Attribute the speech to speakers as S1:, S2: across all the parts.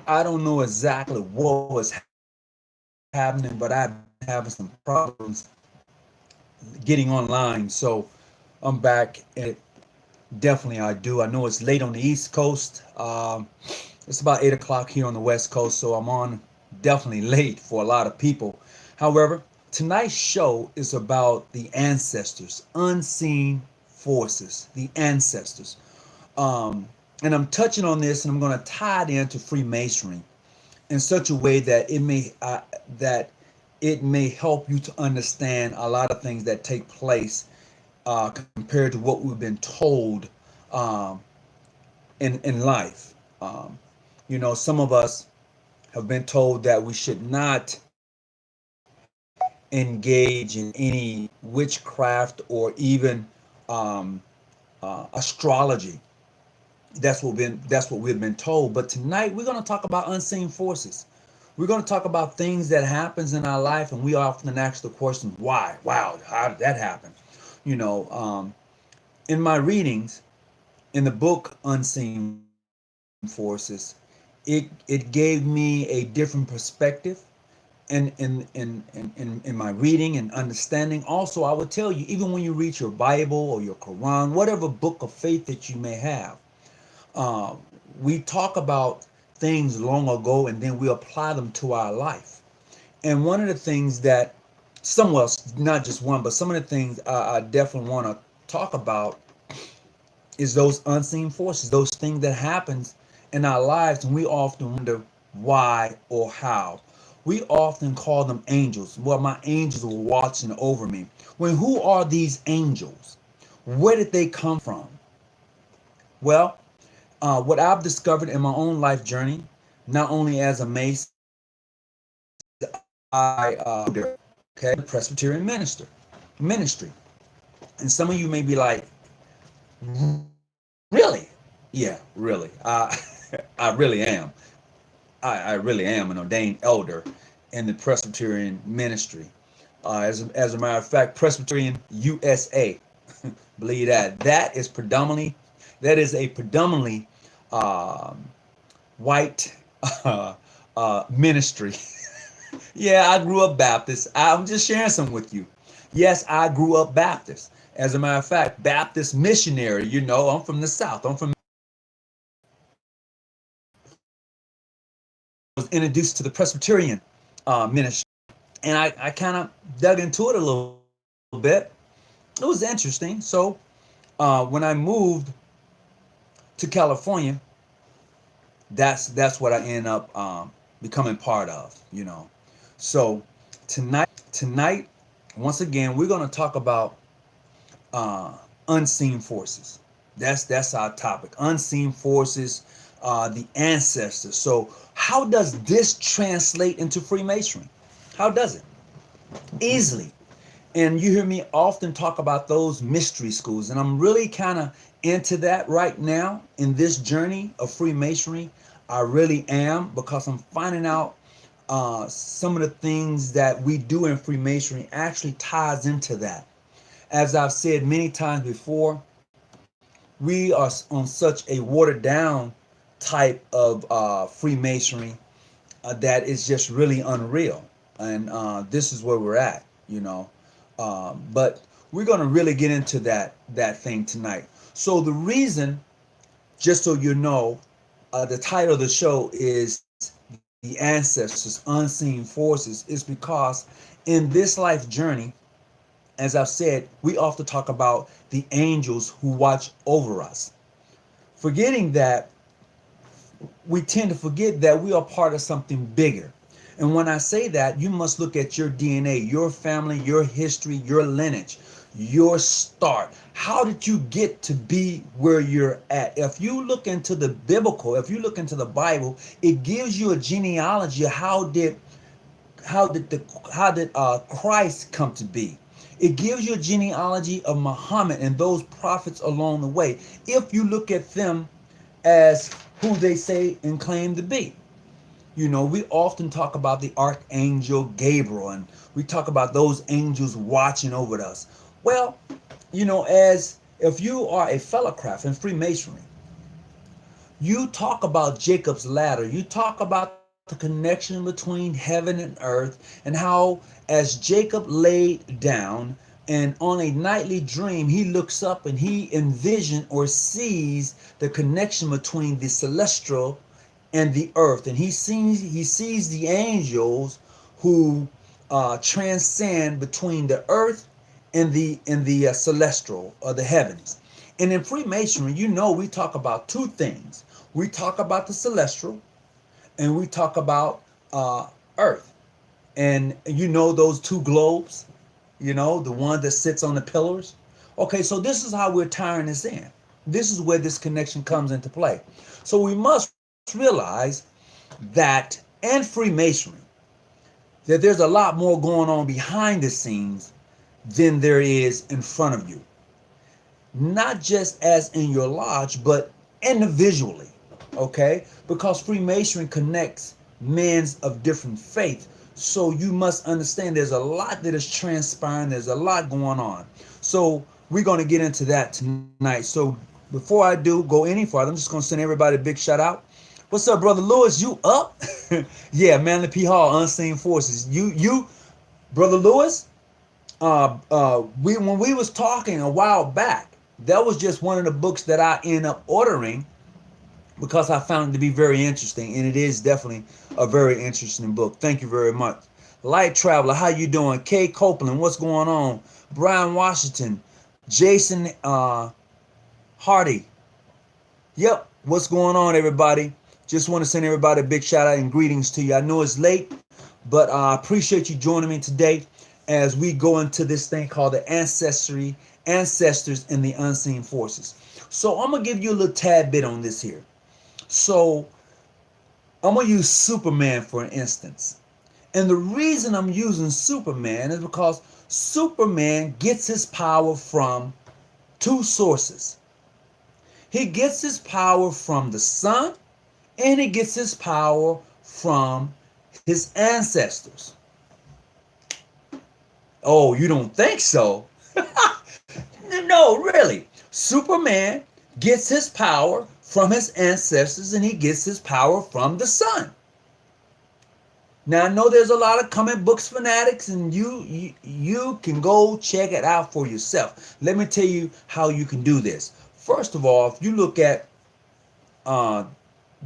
S1: I don't know exactly what was happening, but I've been having some problems getting online. So I'm back, and definitely I do. I know it's late on the East Coast. It's about 8 o'clock here on the West Coast, so I'm on definitely late for a lot of people. However, tonight's show is about the ancestors, unseen forces, the ancestors. Um, and I'm touching on this, and I'm going to tie it into Freemasonry in such a way that it may help you to understand a lot of things that take place compared to what we've been told um, in life. Some of us have been told that we should not engage in any witchcraft or even um, astrology. That's what we've been told. But tonight we're going to talk about unseen forces. We're going to talk about things that happens in our life, and we often ask the question, why? Wow, how did that happen? You know, in my readings, in the book Unseen Forces, it gave me a different perspective in my reading and understanding. Also, I would tell you, even when you read your Bible or your Quran, whatever book of faith that you may have, uh, we talk about things long ago and then we apply them to our life. And one of the things that well, not just one, but some of the things I definitely want to talk about is those unseen forces, those things that happens in our lives, and we often wonder why or how. We often call them angels. Well, my angels were watching over me. When who are these angels? Where did they come from? Well, what I've discovered in my own life journey, not only as a Mason, I okay, Presbyterian ministry, and some of you may be like, really? Yeah, really. I really am. I really am an ordained elder in the Presbyterian ministry. As a matter of fact, Presbyterian USA, believe that that is a predominantly um, white ministry. Yeah, I grew up Baptist. I'm just sharing some with you. Yes, I grew up Baptist. As a matter of fact, Baptist missionary. I'm from the South. I'm from was introduced to the Presbyterian ministry, and I kind of dug into it a little bit. It was interesting. So when I moved to California, that's what I ended up becoming part of. So tonight, once again, we're going to talk about uh, unseen forces. That's our topic. Unseen forces, the ancestors. So how does this translate into Freemasonry? How does it? Easily. And you hear me often talk about those mystery schools, and I'm really kind of into that right now in this journey of Freemasonry. I really am, because I'm finding out some of the things that we do in Freemasonry actually ties into that. As I've said many times before, we are on such a watered down type of Freemasonry that is just really unreal. And this is where we're at, but we're going to really get into that thing tonight. So the reason, just so you know, the title of the show is The Ancestors, Unseen Forces, is because in this life journey, as I've said, we often talk about the angels who watch over us, forgetting that we tend to forget that we are part of something bigger. And when I say that, you must look at your DNA, your family, your history, your lineage, your start. How did you get to be where you're at? If you look into the biblical, if you look into the Bible, it gives you a genealogy of how did Christ come to be. It gives you a genealogy of Muhammad and those prophets along the way, if you look at them as who they say and claim to be. We often talk about the archangel Gabriel, and we talk about those angels watching over us. Well, as if you are a fellowcraft in Freemasonry, You talk about Jacob's ladder. You talk about the connection between heaven and earth, and how as Jacob laid down and on a nightly dream, he looks up and he envisions or sees the connection between the celestial and the earth, and he sees the angels who transcend between the earth and the celestial or the heavens. And in Freemasonry, we talk about two things. We talk about the celestial, and we talk about earth. And those two globes, the one that sits on the pillars. Okay, so this is how we're tying this in. This is where this connection comes into play. So we must realize that in Freemasonry, that there's a lot more going on behind the scenes than there is in front of you. Not just as in your lodge, but individually, okay? Because Freemasonry connects men of different faith. So you must understand there's a lot that is transpiring, there's a lot going on. So we're going to get into that tonight. So before I do go any farther, I'm just going to send everybody a big shout out. What's up, Brother Lewis? You up? Yeah, Manly P. Hall, Unseen Forces. You, Brother Lewis, when we was talking a while back, that was just one of the books that I end up ordering because I found it to be very interesting, and it is definitely a very interesting book. Thank you very much. Light Traveler, how you doing? Kay Copeland, what's going on? Brian Washington, Jason Hardy. Yep, what's going on, everybody? Just want to send everybody a big shout out and greetings to you. I know it's late, but I appreciate you joining me today as we go into this thing called the ancestors and the unseen forces. So I'm going to give you a little tad bit on this here. So I'm going to use Superman for an instance. And the reason I'm using Superman is because Superman gets his power from two sources. He gets his power from the sun, and he gets his power from his ancestors. Oh, you don't think so? No, really. Superman gets his power from his ancestors, and he gets his power from the sun. Now, I know there's a lot of comic books fanatics, and you can go check it out for yourself. Let me tell you how you can do this. First of all, if you look at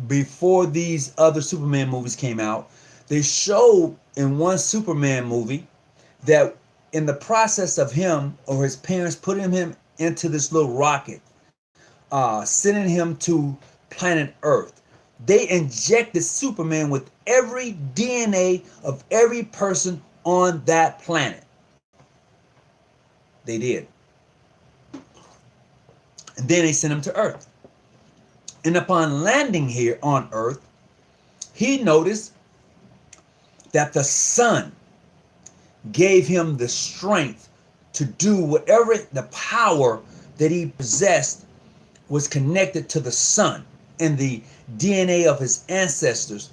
S1: before these other Superman movies came out, they showed in one Superman movie that in the process of him or his parents putting him into this little rocket, sending him to planet Earth, they injected Superman with every DNA of every person on that planet. They did. And then they sent him to Earth. And upon landing here on Earth, he noticed that the sun gave him the strength to do whatever the power that he possessed was connected to the sun and the DNA of his ancestors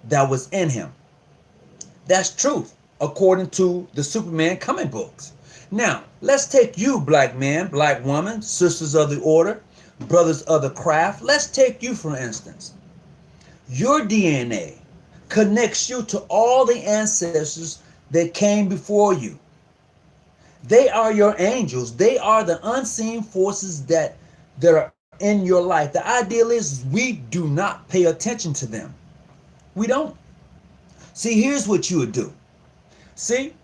S1: that was in him. That's truth, according to the Superman comic books. Now, let's take you, black man, black woman, sisters of the order, brothers of the craft. Let's take you, for instance. Your DNA connects you to all the ancestors that came before you. They are your angels. They are the unseen forces that are in your life. The ideal is we do not pay attention to them. We don't. See, here's what you would do. See,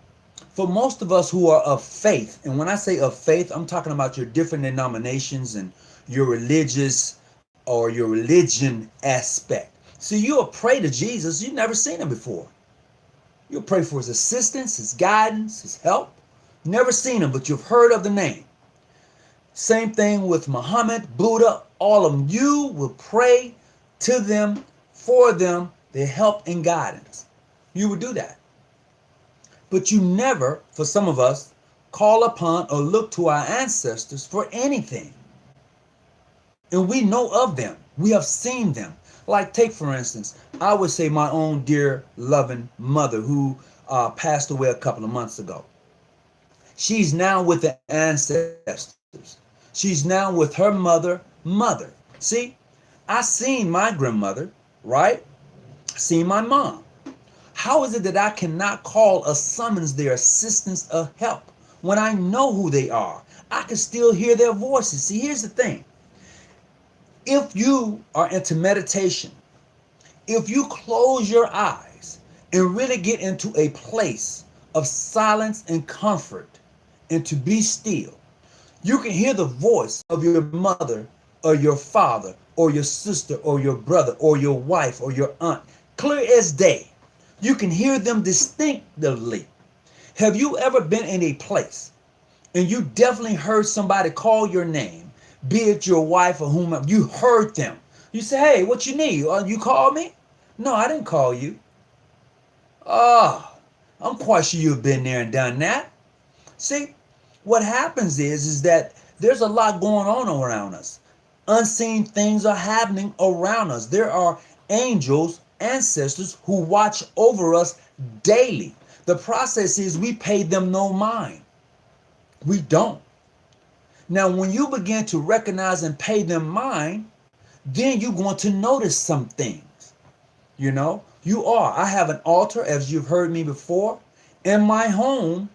S1: for most of us who are of faith, and when I say of faith, I'm talking about your different denominations and your religious or your religion aspect. See, you'll pray to Jesus. You've never seen him before. You'll pray for his assistance, his guidance, his help. Never seen him, but you've heard of the name. Same thing with Muhammad, Buddha, all of them. You will pray to them, for them, their help and guidance. You would do that. But you never, for some of us, call upon or look to our ancestors for anything. And we know of them. We have seen them. Like, take for instance, I would say my own dear loving mother who passed away a couple of months ago. She's now with the ancestors. She's now with her mother. See, I seen my grandmother, right? Seen my mom. How is it that I cannot call or summons their assistance or help when I know who they are? I can still hear their voices. See, here's the thing. If you are into meditation, if you close your eyes and really get into a place of silence and comfort and to be still, you can hear the voice of your mother or your father or your sister or your brother or your wife or your aunt clear as day. You can hear them distinctively. Have you ever been in a place and you definitely heard somebody call your name, be it your wife or whomever? You heard them. You say, hey, what you need? You called me? No, I didn't call you. Oh, I'm quite sure you've been there and done that. See, what happens is that there's a lot going on around us. Unseen things are happening around us. There are angels, ancestors who watch over us daily. The process is we pay them no mind. We don't. Now, when you begin to recognize and pay them mind, then you're going to notice some things. You know, I have an altar, as you've heard me before, in my home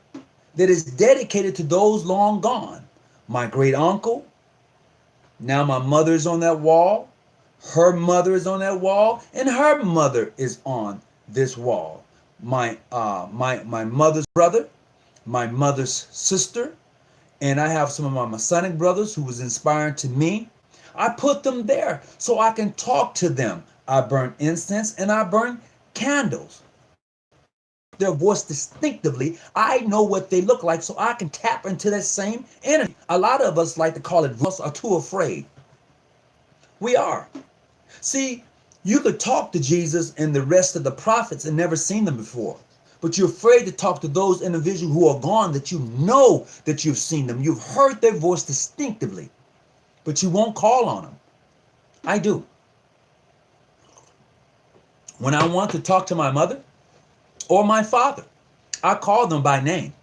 S1: that is dedicated to those long gone. My great uncle, now my mother is on that wall, her mother is on that wall, and her mother is on this wall. My mother's brother, my mother's sister, and I have some of my Masonic brothers who was inspiring to me. I put them there so I can talk to them. I burn incense and I burn candles. Their voice distinctively. I know what they look like so I can tap into that same energy. A lot of us like to call it voice are too afraid. We are. See, you could talk to Jesus and the rest of the prophets and never seen them before. But you're afraid to talk to those individuals who are gone that you know that you've seen them. You've heard their voice distinctively, but you won't call on them. I do. When I want to talk to my mother or my father, I call them by name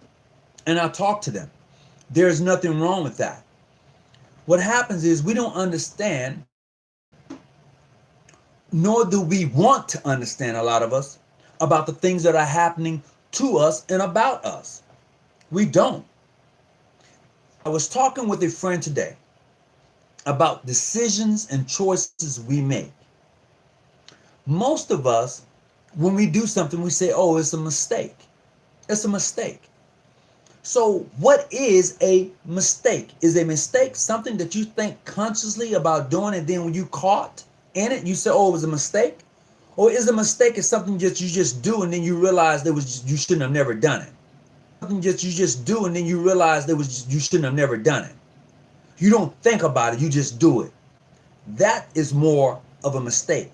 S1: and I talk to them. There's nothing wrong with that. What happens is we don't understand, nor do we want to understand, a lot of us, about the things that are happening to us and about us. We don't. I was talking with a friend today about decisions and choices we make. Most of us, when we do something, we say, oh, it's a mistake. It's a mistake. So what is a mistake? Is a mistake something that you think consciously about doing, and then when you caught in it, you say, oh, it was a mistake? Or is a mistake is something that you just do and then you realize you shouldn't have never done it? Something that you just do and then you realize you shouldn't have never done it. You don't think about it, you just do it. That is more of a mistake.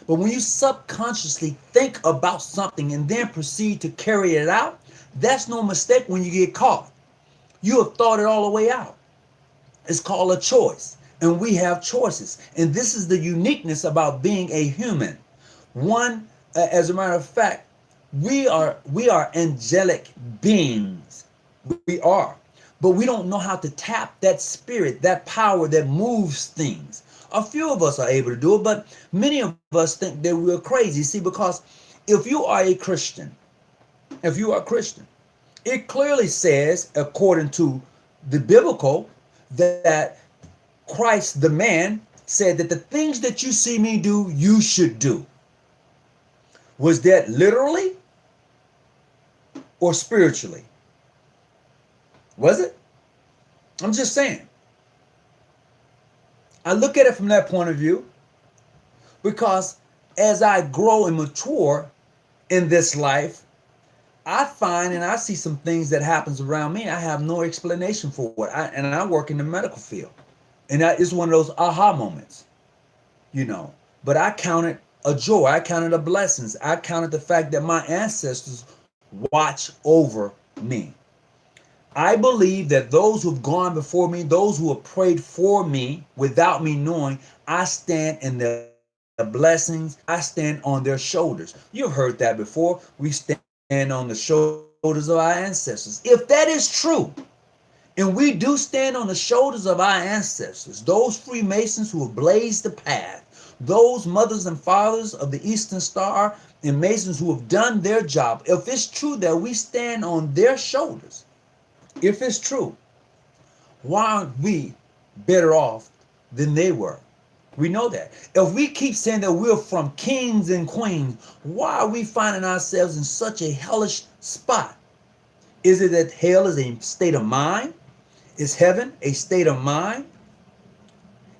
S1: But when you subconsciously think about something and then proceed to carry it out, that's no mistake when you get caught. You have thought it all the way out. It's called a choice. And we have choices. And this is the uniqueness about being a human. One, as a matter of fact, we are angelic beings. We are. But we don't know how to tap that spirit, that power that moves things. A few of us are able to do it, but many of us think that we're crazy. See, because if you are a Christian, it clearly says, according to the biblical, that Christ, the man, said that the things that you see me do, you should do. Was that literally or spiritually? Was it? I'm just saying. I look at it from that point of view because as I grow and mature in this life, I find and I see some things that happens around me. I have no explanation for it. And I work in the medical field. And that is one of those aha moments, But I count it a joy. I count it a blessings. I counted the fact that my ancestors watch over me. I believe that those who've gone before me, those who have prayed for me without me knowing, I stand in their blessings. I stand on their shoulders. You've heard that before. We stand on the shoulders of our ancestors. If that is true, and we do stand on the shoulders of our ancestors, those Freemasons who have blazed the path, those mothers and fathers of the Eastern Star and Masons who have done their job, if it's true that we stand on their shoulders, if it's true, why aren't we better off than they were? We know that. If we keep saying that we're from kings and queens, why are we finding ourselves in such a hellish spot? Is it that hell is a state of mind? Is heaven a state of mind?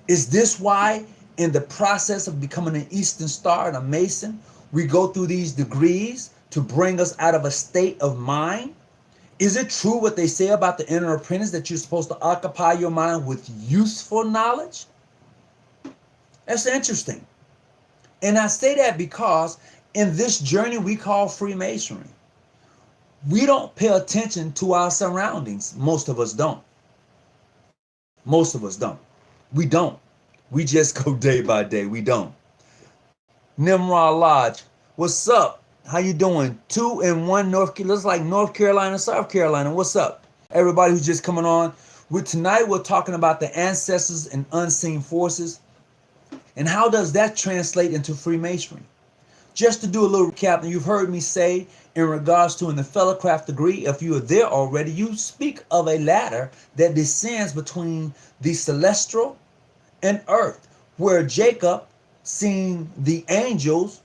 S1: Is this why in the process of becoming an Eastern Star and a Mason, we go through these degrees to bring us out of a state of mind? Is it true what they say about the inner apprentice, that you're supposed to occupy your mind with useful knowledge? That's interesting. And I say that because in this journey we call Freemasonry, we don't pay attention to our surroundings. Most of us don't. Most of us don't. We don't. We just go day by day. We don't. Nimrod Lodge, what's up? How you doing? 2 and 1 North Carolina. Looks like North Carolina, South Carolina. What's up? Everybody who's just coming on. Tonight we're talking about the ancestors and unseen forces. And how does that translate into Freemasonry? Just to do a little recap, and you've heard me say in regards to in the fellowcraft degree, if you are there already, you speak of a ladder that descends between the celestial and earth, where Jacob, seeing the angels,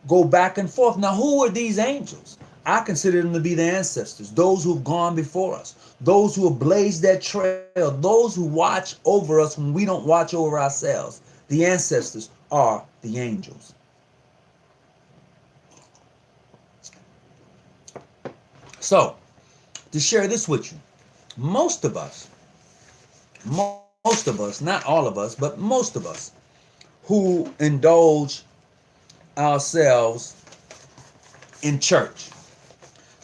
S1: go back and forth. Now, who are these angels? I consider them to be the ancestors, those who have gone before us, those who have blazed that trail, those who watch over us when we don't watch over ourselves. The ancestors are the angels. So, to share this with you, most of us, not all of us, but most of us who indulge ourselves in church,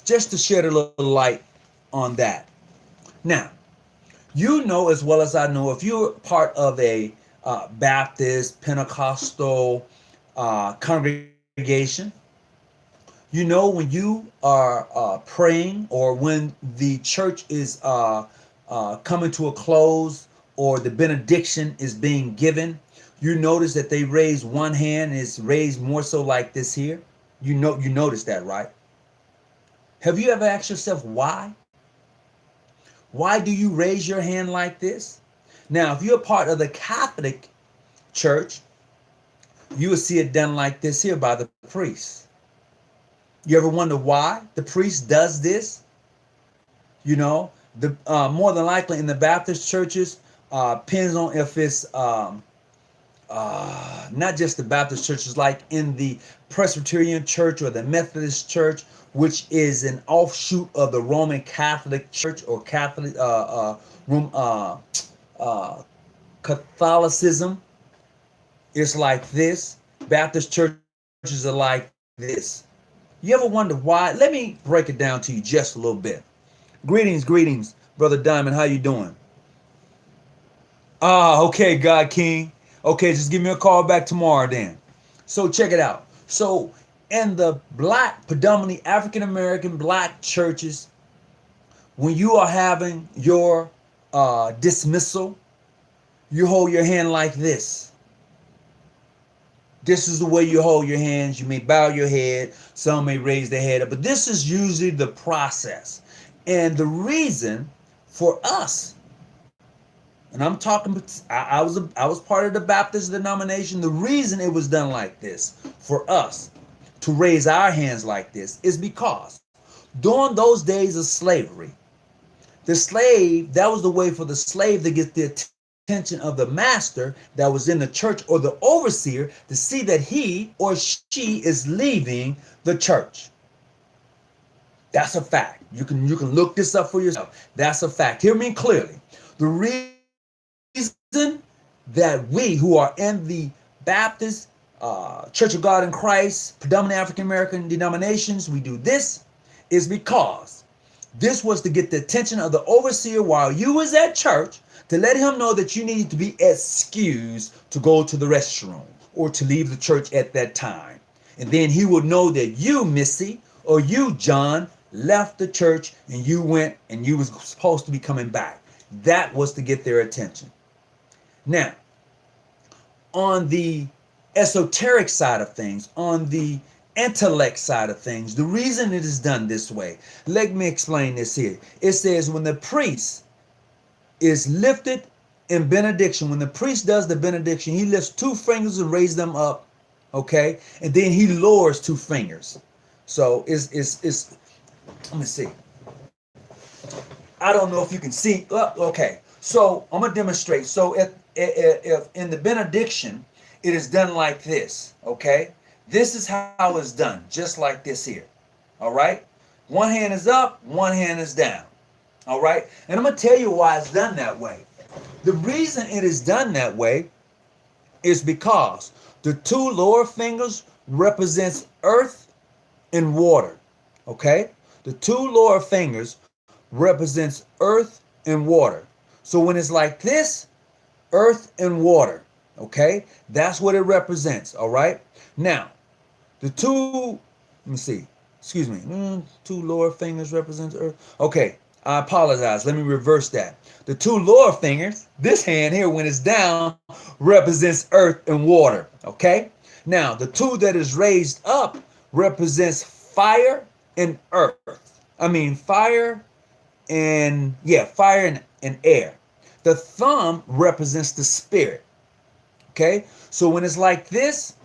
S1: just to shed a little light on that. Now, you know as well as I know, if you're part of a Baptist, Pentecostal congregation, you know when you are praying, or when the church is coming to a close, or the benediction is being given, you notice that they raise one hand, and it's raised more so like this here. You notice that, right? Have you ever asked yourself why? Why do you raise your hand like this? Now, if you're part of the Catholic Church, you will see it done like this here by the priest. You ever wonder why the priest does this? You know, the more than likely in the Baptist churches, depends on if it's not just the Baptist churches, like in the Presbyterian Church or the Methodist Church, which is an offshoot of the Roman Catholic Church or Catholicism. It's like this. Baptist churches are like this. You ever wonder why? Let me break it down to you just a little bit. Greetings, Brother Diamond. How you doing? Okay, God King. Okay, just give me a call back tomorrow then. So check it out. So in the black, predominantly African-American black churches, when you are having your dismissal, you hold your hand like this. This is the way you hold your hands. You may bow your head. Some may raise their head up. But this is usually the process. And the reason for us, and I'm talking, I was part of the Baptist denomination. The reason it was done like this for us to raise our hands like this is because during those days of slavery, the slave, that was the way for the slave to get the attention of the master that was in the church, or the overseer, to see that he or she is leaving the church. That's a fact. You can look this up for yourself. That's a fact. Hear me clearly. The reason that we who are in the Baptist, Church of God in Christ, predominantly African American denominations, we do this is because this was to get the attention of the overseer while you was at church, to let him know that you needed to be excused to go to the restroom or to leave the church at that time. And then he would know that you, Missy, or you, John, left the church and you went and you was supposed to be coming back. That was to get their attention. Now, on the esoteric side of things, on the intellect side of things. The reason it is done this way, let me explain this here. It says when the priest is lifted in benediction, when the priest does the benediction, he lifts two fingers and raises them up, okay? And then he lowers two fingers. So it's let me see. I don't know if you can see. Okay, so I'm gonna demonstrate. So if in the benediction, it is done like this. Okay, this is how it's done, just like this here. All right, one hand is up, one hand is down. All right, and I'm gonna tell you why it's done that way. The reason it is done that way is because the two lower fingers represents earth and water. Okay, the two lower fingers represents earth and water. So when it's like this, earth and water, okay, that's what it represents. All right, now the two, let me see, excuse me, two lower fingers represents earth. Okay, I apologize, let me reverse that. The two lower fingers, this hand here when it's down, represents earth and water. Okay, now the two that is raised up represents fire and earth. I mean fire and fire and air. The thumb represents the spirit. Okay, so when it's like this,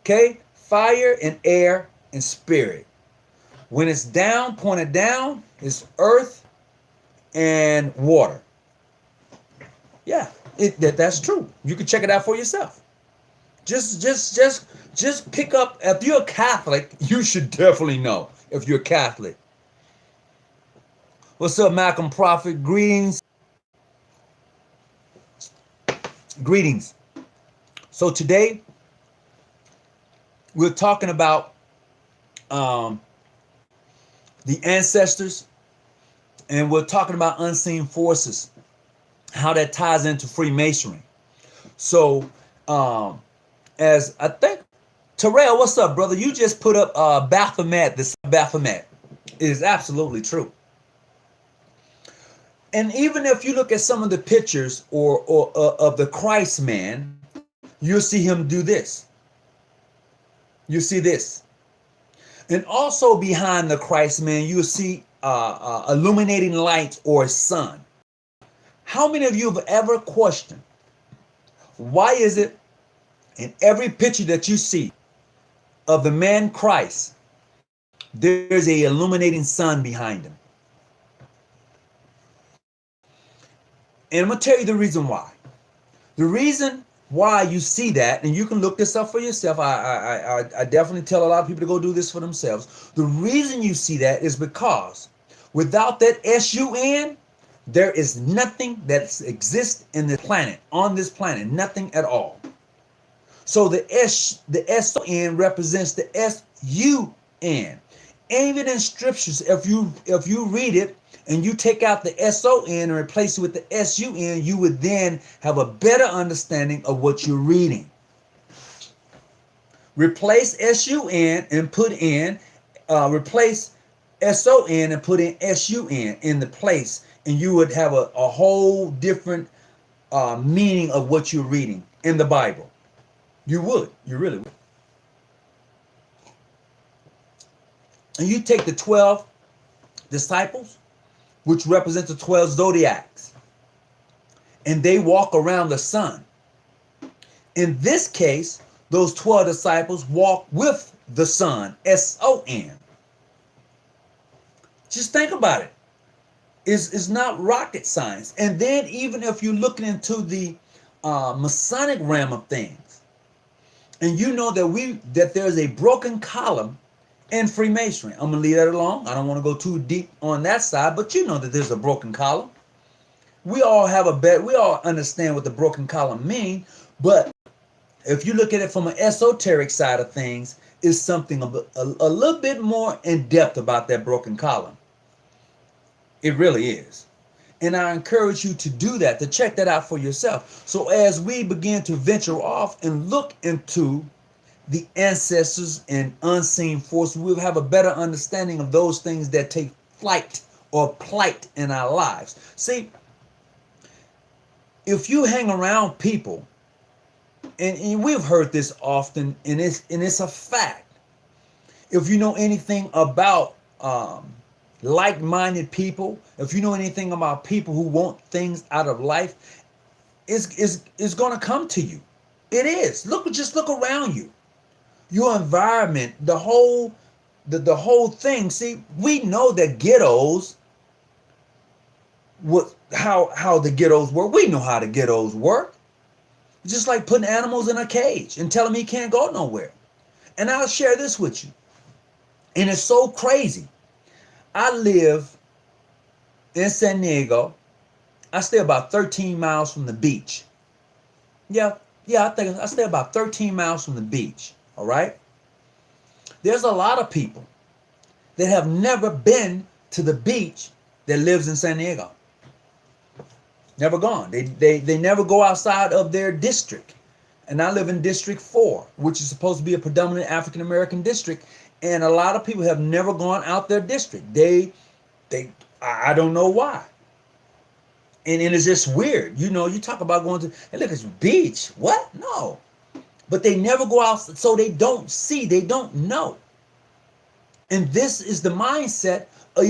S1: okay, fire and air and spirit. When it's down, pointed down, it's earth and water. Yeah, that's true. You can check it out for yourself. Just pick up. If you're a Catholic, you should definitely know. If you're a Catholic. What's up, Malcolm Prophet? Greetings. Greetings. So today we're talking about the ancestors, and we're talking about unseen forces, how that ties into Freemasonry. So as I think, Terrell, what's up, brother? You just put up Baphomet. This Baphomet is absolutely true. And even if you look at some of the pictures or of the Christ man, you'll see him do this. You see this. And also behind the Christ man, you'll see illuminating light or sun. How many of you have ever questioned, why is it in every picture that you see of the man Christ, there's a illuminating sun behind him? And I'm going to tell you the reason why. The reason why you see that, and you can look this up for yourself. I definitely tell a lot of people to go do this for themselves. The reason you see that is because without that SUN, there is nothing that exists in the planet, on this planet, nothing at all. So the SON represents the SUN. Even in scriptures, if you read it, and you take out the SON and replace it with the SUN, you would then have a better understanding of what you're reading. Replace SUN and put in, replace SON and put in SUN in the place, and you would have a whole different meaning of what you're reading in the Bible. You really would. And you take the 12 disciples, which represents the 12 zodiacs, and they walk around the sun. In this case, those 12 disciples walk with the sun, SON. Just think about it. It's not rocket science. And then even if you're looking into the Masonic realm of things, and you know that there's a broken column in Freemasonry. I'm gonna leave that alone. I don't want to go too deep on that side, but you know that there's a broken column. We all understand what the broken column means, but if you look at it from an esoteric side of things, it's something a little bit more in depth about that broken column. It really is. And I encourage you to do that, to check that out for yourself. So as we begin to venture off and look into the ancestors and unseen forces, we'll have a better understanding of those things that take flight or plight in our lives. See, if you hang around people and we've heard this often, and it's a fact. If you know anything about like-minded people, if you know anything about people who want things out of life, it's going to come to you. It is. Just look around you. Your environment, the whole thing. See, we know that ghettos, how the ghettos work. We know how the ghettos work. It's just like putting animals in a cage and telling them he can't go nowhere. And I'll share this with you. And it's so crazy. I live in San Diego. I stay about 13 miles from the beach. Yeah, I think I stay about 13 miles from the beach. All right. There's a lot of people that have never been to the beach that lives in San Diego. Never gone. They never go outside of their district. And I live in District 4, which is supposed to be a predominant African American district. And a lot of people have never gone out their district. I don't know why. And it's just weird. You know, you talk about going to, hey, look, it's a beach. What? No. But they never go out, so they don't see, they don't know. And this is the mindset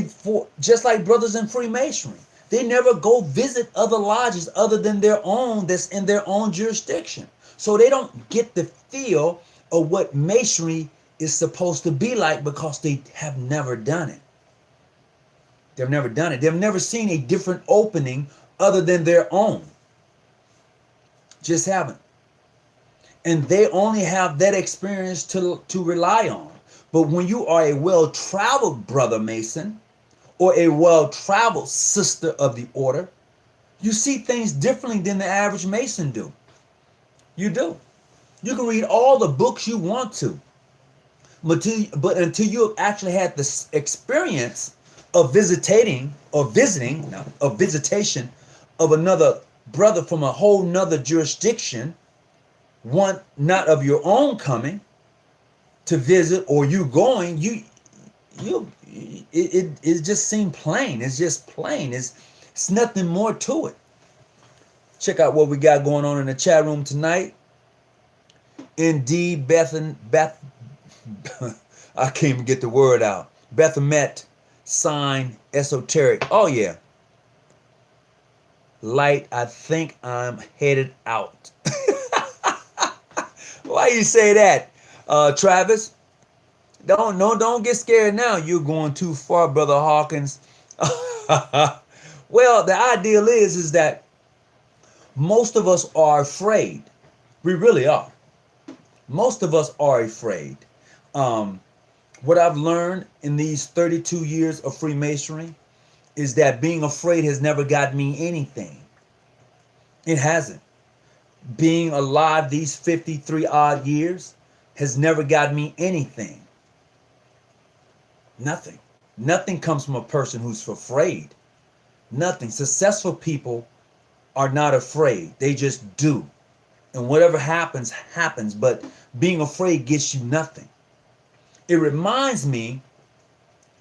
S1: for just like brothers in Freemasonry. They never go visit other lodges other than their own that's in their own jurisdiction. So they don't get the feel of what Masonry is supposed to be like because they have never done it. They've never done it. They've never seen a different opening other than their own. Just haven't. And they only have that experience to rely on. But when you are a well-traveled brother Mason or a well-traveled sister of the order, you see things differently than the average Mason do. You do. You can read all the books you want to. But until you actually had this experience of visitation of another brother from a whole nother jurisdiction, one not of your own coming to visit or you going, it just seemed plain. It's just plain. It's nothing more to it. Check out what we got going on in the chat room tonight. Indeed, I can't even get the word out. Bethamet, sign, esoteric. Oh yeah. Light, I think I'm headed out. Why you say that, Travis? Don't get scared now. You're going too far, Brother Hawkins. Well, the ideal is that most of us are afraid. We really are. Most of us are afraid. What I've learned in these 32 years of Freemasonry is that being afraid has never got me anything. It hasn't. Being alive these 53 odd years has never got me anything. Nothing. Nothing comes from a person who's afraid. Nothing. Successful people are not afraid. They just do. And whatever happens, happens. But being afraid gets you nothing. It reminds me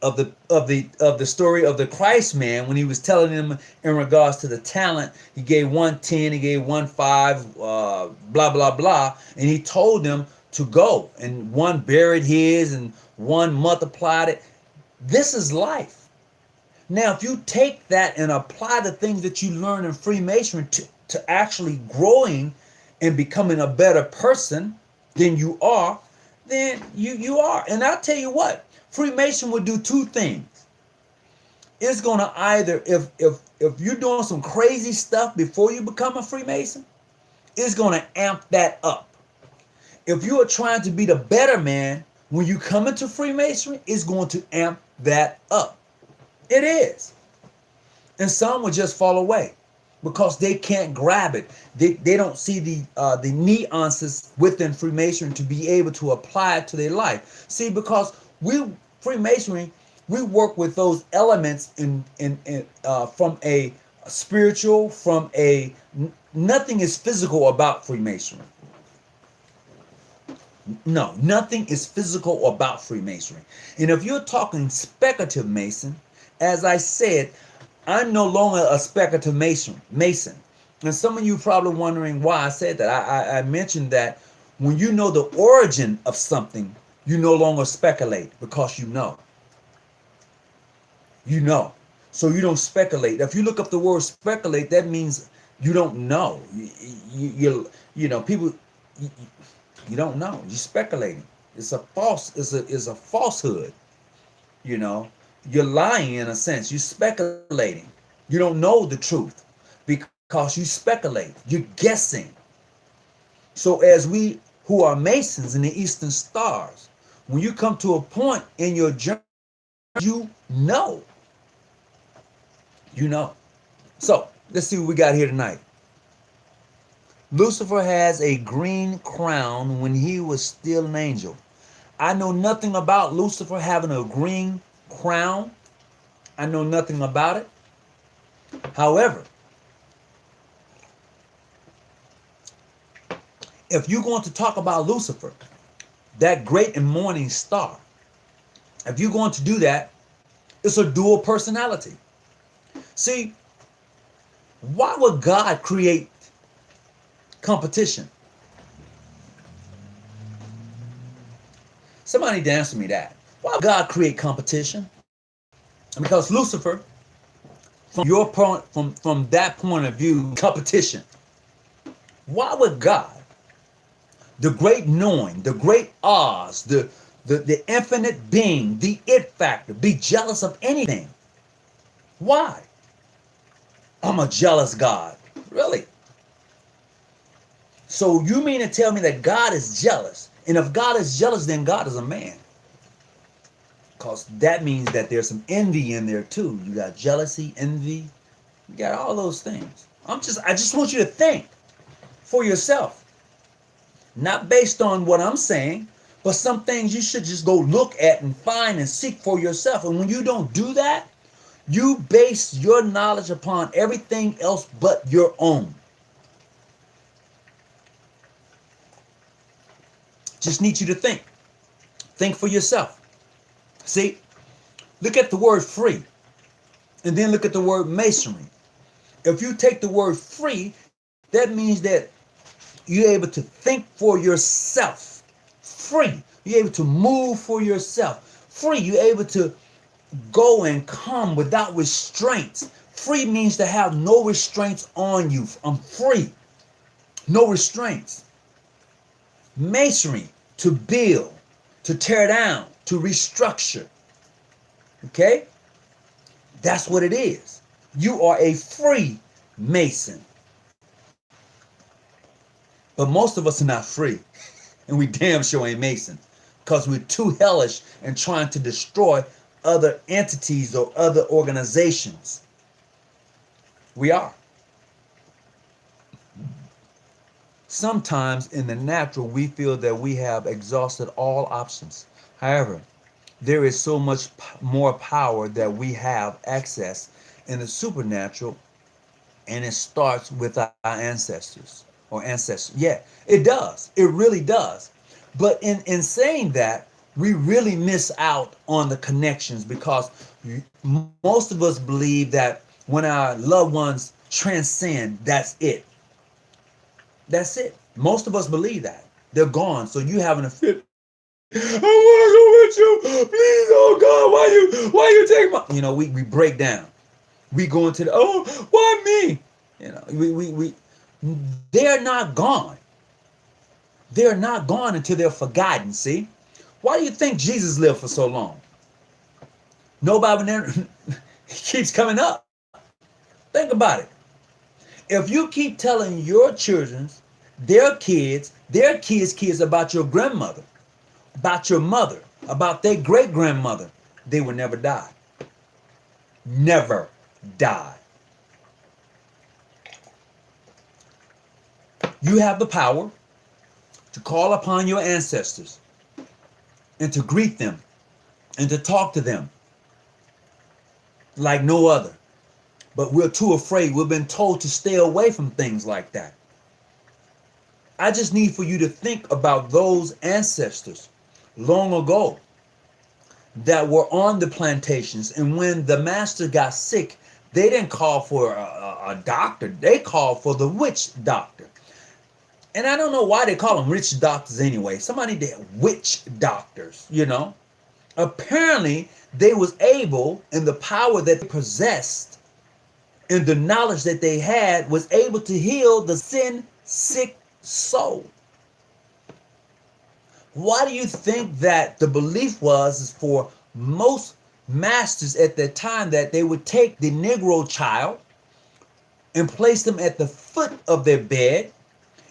S1: of the story of the Christ man when he was telling them in regards to the talent. He gave one 10, he gave one 5, blah blah blah, and he told them to go, and one buried his and one multiplied it. This is life. Now, if you take that and apply the things that you learn in Freemasonry to actually growing and becoming a better person than you are, then you are. And I'll tell you what, Freemason would do two things. It's going to either, if you're doing some crazy stuff before you become a Freemason, it's going to amp that up. If you are trying to be the better man, when you come into Freemasonry, it's going to amp that up. It is. And some will just fall away because they can't grab it. They don't see the nuances within Freemasonry to be able to apply it to their life. See, because Freemasonry, we work with those elements from a spiritual, nothing is physical about Freemasonry. No, nothing is physical about Freemasonry. And if you're talking speculative Mason, as I said, I'm no longer a speculative Mason. And some of you probably wondering why I said that. I mentioned that when you know the origin of something, you no longer speculate because you know. You know. So you don't speculate. If you look up the word speculate, that means you don't know. You know, people, you, you don't know. You're speculating. It's a falsehood. You know, you're lying in a sense. You're speculating. You don't know the truth because you speculate. You're guessing. So as we who are Masons in the Eastern Stars, when you come to a point in your journey, you know. You know. So let's see what we got here tonight. Lucifer has a green crown when he was still an angel. I know nothing about Lucifer having a green crown. I know nothing about it. However, if you're going to talk about Lucifer, that great and morning star, if you're going to do that, it's a dual personality. See, why would God create competition? Somebody need to answer me that. Why would God create competition? Because Lucifer, from your point, from that point of view, competition. Why would God, the great knowing, the great Oz, the infinite being, the it factor, be jealous of anything? Why? I'm a jealous God. Really? So you mean to tell me that God is jealous? And if God is jealous, then God is a man. Because that means that there's some envy in there too. You got jealousy, envy, you got all those things. I just want you to think for yourself. Not based on what I'm saying, but some things you should just go look at and find and seek for yourself. And when you don't do that, you base your knowledge upon everything else but your own. Just need you to think. Think for yourself. See, look at the word free and then look at the word masonry. If you take the word free, that means that you're able to think for yourself. Free. You're able to move for yourself. Free. You're able to go and come without restraints. Free means to have no restraints on you. I'm free. No restraints. Masonry, to build, to tear down, to restructure. Okay? That's what it is. You are a free Mason. But most of us are not free. And we damn sure ain't Mason. Because we're too hellish and trying to destroy other entities or other organizations. We are. Sometimes in the natural, we feel that we have exhausted all options. However, there is so much more power that we have access in the supernatural, and it starts with our ancestors or ancestors. Yeah, it does. It really does. But in saying that, we really miss out on the connections because most of us believe that when our loved ones transcend, that's it. That's it. Most of us believe that. They're gone. So you having a fit. I want to go with you. Please, oh God, why you take my, we break down. We go into the, oh, why me? They're not gone. They're not gone until they're forgotten, see? Why do you think Jesus lived for so long? Nobody never keeps coming up. Think about it. If you keep telling your children, their kids about your grandmother, about your mother, about their great grandmother, they will never die. Never die. You have the power to call upon your ancestors and to greet them and to talk to them like no other. But we're too afraid. We've been told to stay away from things like that. I just need for you to think about those ancestors long ago that were on the plantations, and when the master got sick, They didn't call for a doctor. They called for the witch doctor. And I don't know why they call them rich doctors anyway. Somebody did witch doctors, you know. Apparently, they was able, in the power that they possessed, and the knowledge that they had, was able to heal the sin sick soul. Why do you think that the belief was is for most masters at that time that they would take the Negro child and place them at the foot of their bed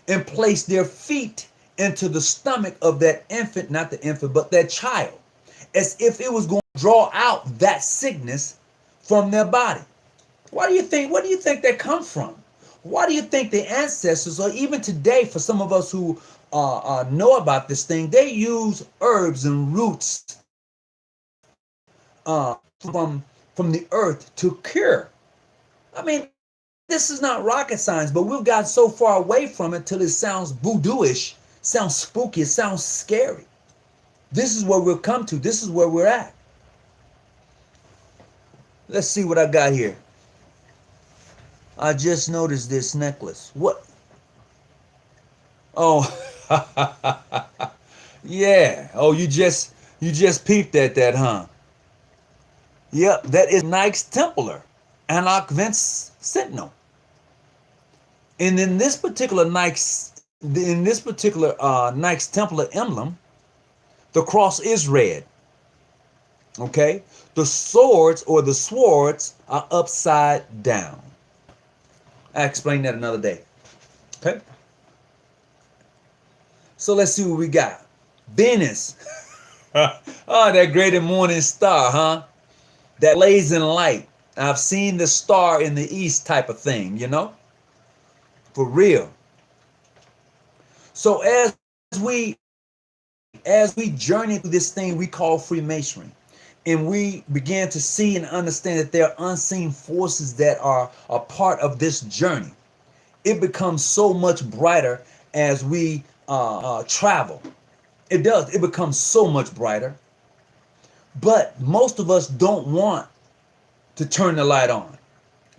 S1: and place their feet into the stomach of that infant, not the infant, but that child, as if it was going to draw out that sickness from their body? Why do you think, where do you think that comes from? Why do you think the ancestors, or even today, for some of us who know about this thing, they use herbs and roots from the earth to cure? I mean, this is not rocket science, but we've got so far away from it till it sounds voodoo-ish, sounds spooky, it sounds scary. This is where we'll come to. This is where we're at. Let's see what I got here. I just noticed this necklace. What? Oh, yeah. Oh, you just peeped at that, huh? Yep, that is Knights Templar, Anak Vince Sentinel. And in this particular Knights Templar emblem, the cross is red. Okay? The swords are upside down. I'll explain that another day. Okay? So let's see what we got. Venus. Oh, that great and morning star, huh? That blazing light. I've seen the star in the east type of thing, you know? For real. So as we journey through this thing we call Freemasonry, and we began to see and understand that there are unseen forces that are a part of this journey, it becomes so much brighter as we travel. It does. It becomes so much brighter. But most of us don't want to turn the light on.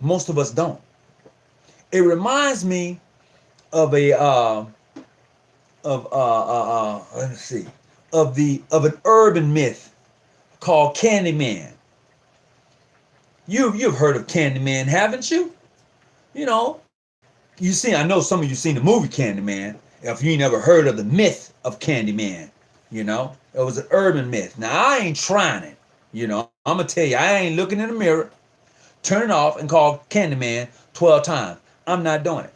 S1: Most of us don't. It reminds me of an urban myth called Candyman. You've heard of Candyman, haven't you? You know, I know some of you seen the movie Candyman. If you ain't never heard of the myth of Candyman, you know, it was an urban myth. Now I ain't trying it, you know. I'm gonna tell you, I ain't looking in the mirror, turn it off, and call Candyman 12 times. I'm not doing it.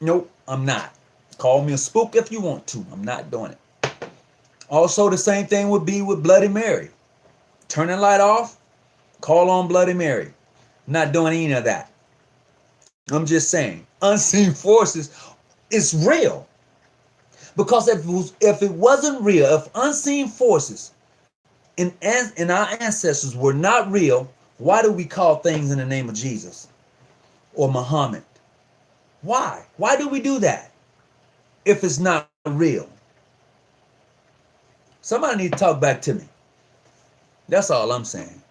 S1: Nope, I'm not. Call me a spook if you want to. I'm not doing it. Also, the same thing would be with Bloody Mary. Turn the light off, call on Bloody Mary. Not doing any of that. I'm just saying, unseen forces is real. Because if it wasn't real, if unseen forces and our ancestors were not real, why do we call things in the name of Jesus or Muhammad? Why? Why do we do that if it's not real? Somebody need to talk back to me. That's all I'm saying.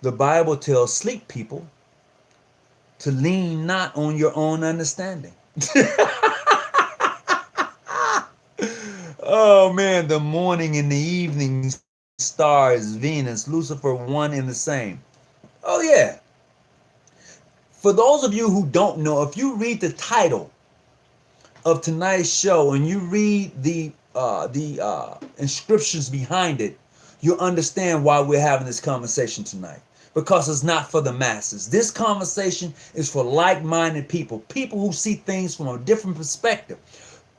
S1: The Bible tells sleep people to lean not on your own understanding. Oh man, the morning and the evening stars, Venus, Lucifer, one and the same. Oh yeah. For those of you who don't know, if you read the title of tonight's show and you read the inscriptions behind it, you'll understand why we're having this conversation tonight. Because it's not for the masses. This conversation is for like-minded people, people who see things from a different perspective,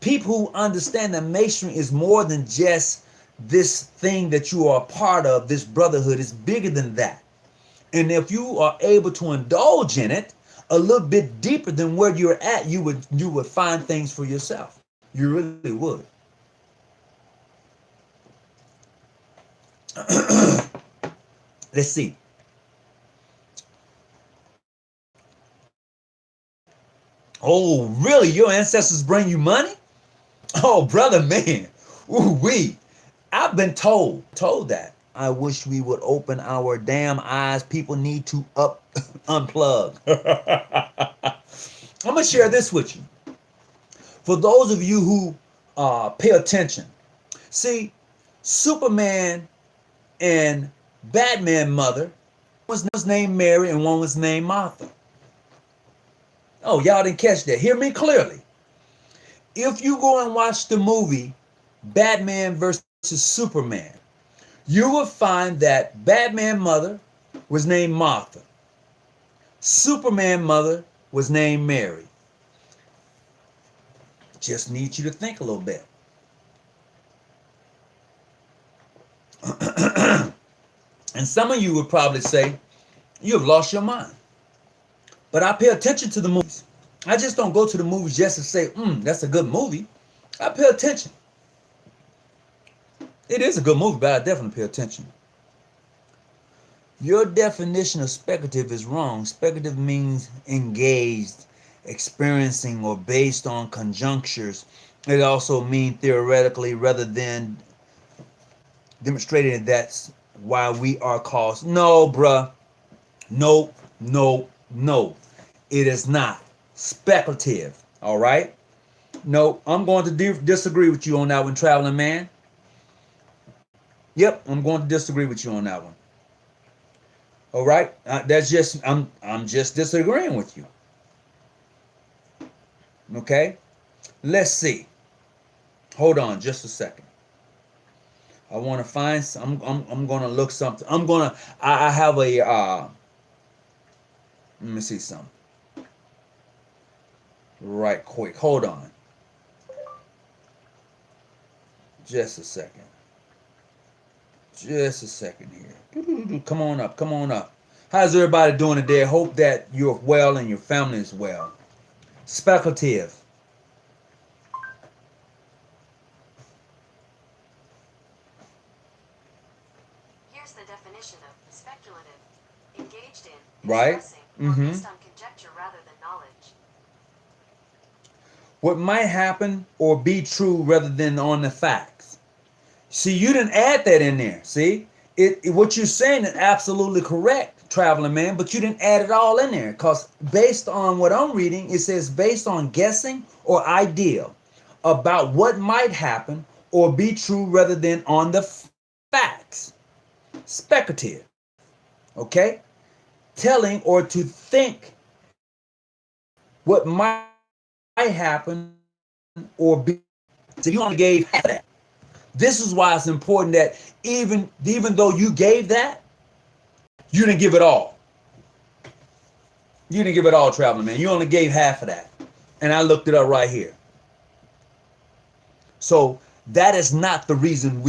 S1: people who understand that Masonry is more than just this thing that you are a part of. This brotherhood is bigger than that. And if you are able to indulge in it a little bit deeper than where you're at, you would find things for yourself. You really would. Let's see. Oh, really? Your ancestors bring you money? Oh, brother, man. Ooh, wee. I've been told that. I wish we would open our damn eyes. People need to unplug. I'm gonna share this with you. For those of you who pay attention, see, Superman and Batman mother was named Mary and one was named Martha. Oh, y'all didn't catch that. Hear me clearly. If you go and watch the movie Batman versus Superman, you will find that Batman mother was named Martha. Superman mother was named Mary. Just need you to think a little bit. And some of you would probably say, you have lost your mind. But I pay attention to the movies. I just don't go to the movies just to say, that's a good movie. I pay attention. It is a good movie, but I definitely pay attention. Your definition of speculative is wrong. Speculative means engaged, experiencing, or based on conjunctures. It also means theoretically rather than demonstrated. That's why we are called. No, bruh. No, no, no. It is not speculative. All right? No, I'm going to disagree with you on that one, traveling man. Yep, I'm going to disagree with you on that one. All right? That's just I'm just disagreeing with you. Okay? Let's see. Hold on just a second. I want to find I'm going to look something. I have a let me see something. Right quick. Hold on. Just a second. Just a second here. Come on up. Come on up. How's everybody doing today? I hope that you're well and your family is well. Speculative.
S2: Here's the definition of speculative. Engaged in,
S1: right?
S2: Or based on conjecture rather than knowledge.
S1: What might happen or be true rather than on the facts. See, you didn't add that in there. See, what you're saying is absolutely correct, traveling man, but you didn't add it all in there because based on what I'm reading, it says based on guessing or idea about what might happen or be true rather than on the facts. Speculative, okay? Telling or to think what might happen or be. So you only gave half of that. This is why it's important that even though you gave that, you didn't give it all. You didn't give it all, traveling man. You only gave half of that. And I looked it up right here. So that is not the reason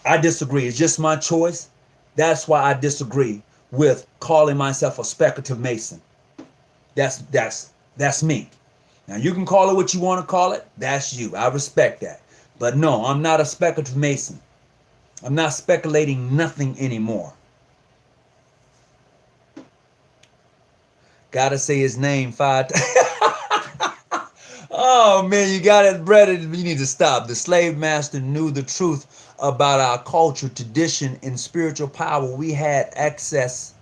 S1: I disagree. It's just my choice. That's why I disagree with calling myself a speculative Mason. That's me. Now you can call it what you want to call it. That's you. I respect that. But no, I'm not a speculative Mason. I'm not speculating nothing anymore. Gotta say his name 5 times. Oh man, you got it, brother. You need to stop. The slave master knew the truth about our culture, tradition, and spiritual power we had access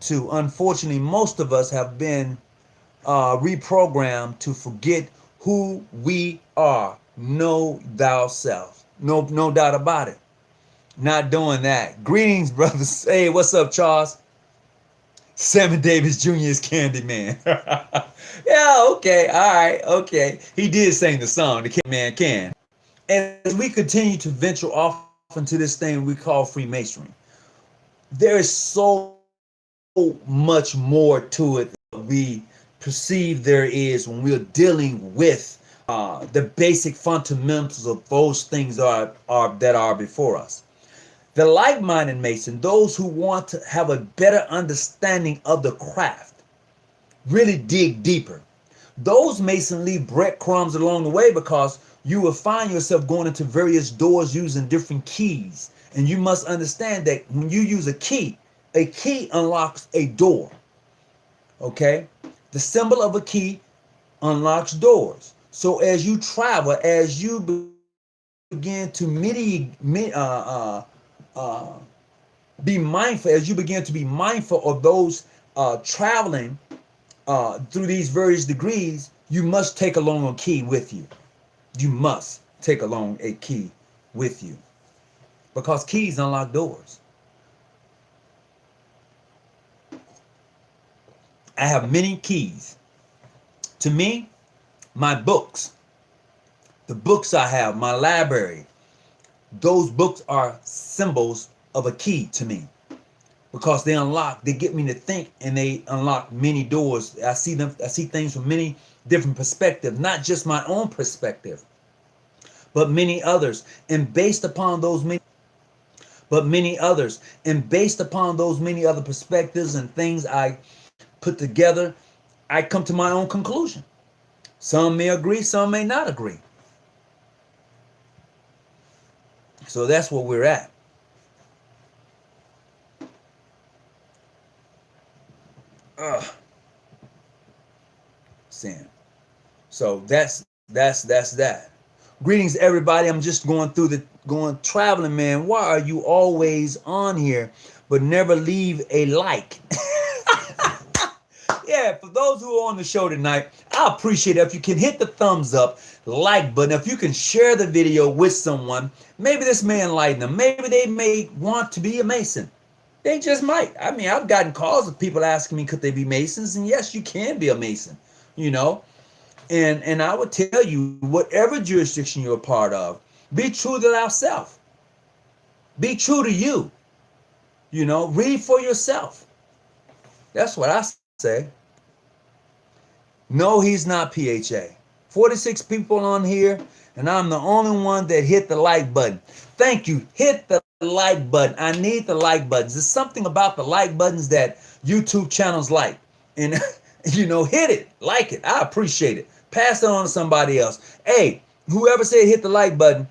S1: to. Unfortunately, most of us have been reprogrammed to forget who we are. Know thyself. No doubt about it. Not doing that. Greetings, brothers. Hey, what's up, Charles? Sammy Davis Jr. is Candyman. Yeah, okay, all right, okay. He did sing the song, The Candyman Can. And as we continue to venture off into this thing we call Freemasonry, there is so much more to it than we perceive there is when we're dealing with the basic fundamentals of those things that are before us. The like-minded Mason, those who want to have a better understanding of the craft, really dig deeper. Those Mason leave breadcrumbs along the way because you will find yourself going into various doors using different keys. And you must understand that when you use a key unlocks a door. Okay? The symbol of a key unlocks doors. So as you travel, as you begin to Be mindful as you begin to be mindful of those traveling through these various degrees. You must take along a key with you. You must take along a key with you because keys unlock doors. I have many keys. To me, my books, the books I have, my library, those books are symbols of a key to me because they get me to think, and they unlock many doors. I see things from many different perspectives, not just my own perspective, but many others. And based upon those many other perspectives and things I put together, I come to my own conclusion. Some may agree, some may not agree. So that's where we're at. Sin. So that's that. Greetings, everybody. I'm just going traveling, man. Why are you always on here but never leave a like? Yeah, for those who are on the show tonight, I appreciate it if you can hit the thumbs up, like button. If you can share the video with someone, maybe this may enlighten them. Maybe they may want to be a Mason. They just might. I mean, I've gotten calls of people asking me, could they be Masons? And yes, you can be a Mason, you know. And I would tell you, whatever jurisdiction you're a part of, be true to thyself. Be true to you. You know, read for yourself. That's what I say. No, he's not PHA. 46 people on here, and I'm the only one that hit the like button. Thank you. Hit the like button. I need the like buttons. There's something about the like buttons that YouTube channels like. And, you know, hit it. Like it. I appreciate it. Pass it on to somebody else. Hey, whoever said hit the like button,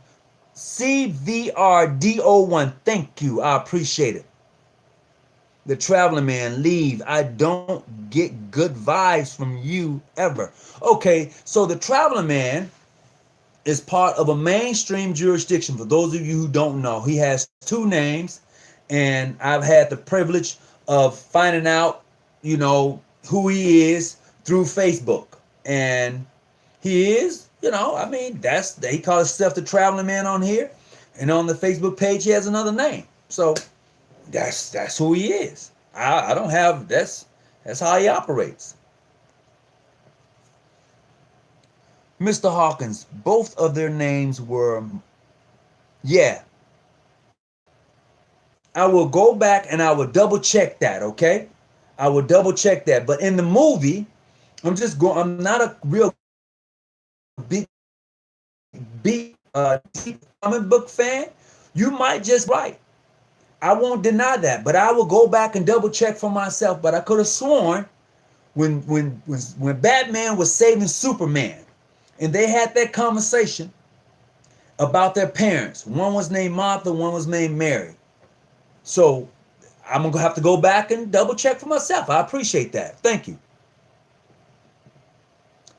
S1: CVRDO1, thank you. I appreciate it. The traveling man, leave. I don't get good vibes from you ever. Okay, so the traveling man is part of a mainstream jurisdiction. For those of you who don't know, he has two names, and I've had the privilege of finding out, you know, who he is through Facebook. And he is, you know, I mean, he calls himself the traveling man on here, and on the Facebook page he has another name. So that's who he is. I don't have that's how he operates. Mr. Hawkins, both of their names were, yeah. I will go back and I will double check that, okay? I will double check that. But in the movie, I'm not a real big deep comic book fan. You might just right. I won't deny that, but I will go back and double check for myself. But I could have sworn when Batman was saving Superman, and they had that conversation about their parents. One was named Martha, one was named Mary. So I'm gonna have to go back and double check for myself. I appreciate that. Thank you.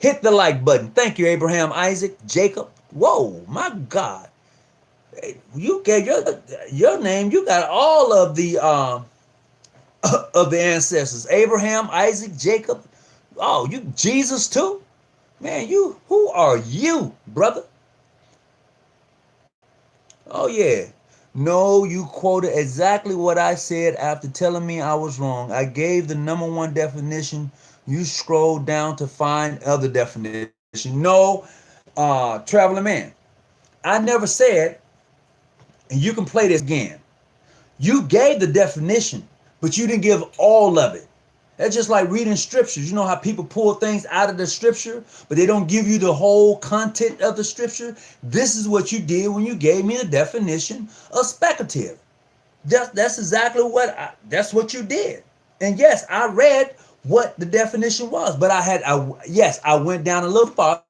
S1: Hit the like button. Thank you, Abraham, Isaac, Jacob. Whoa, my God. You gave your name. You got all of the ancestors: Abraham, Isaac, Jacob. Oh, you Jesus too, man. Who are you, brother? Oh yeah. No, you quoted exactly what I said after telling me I was wrong. I gave the number one definition. You scroll down to find other definition. No, traveling man. I never said. And you can play this again. You gave the definition, but you didn't give all of it. That's just like reading scriptures. You know how people pull things out of the scripture, but they don't give you the whole content of the scripture? This is what you did when you gave me the definition of speculative. That's exactly that's what you did. And yes, I read what the definition was, but I went down a little farther,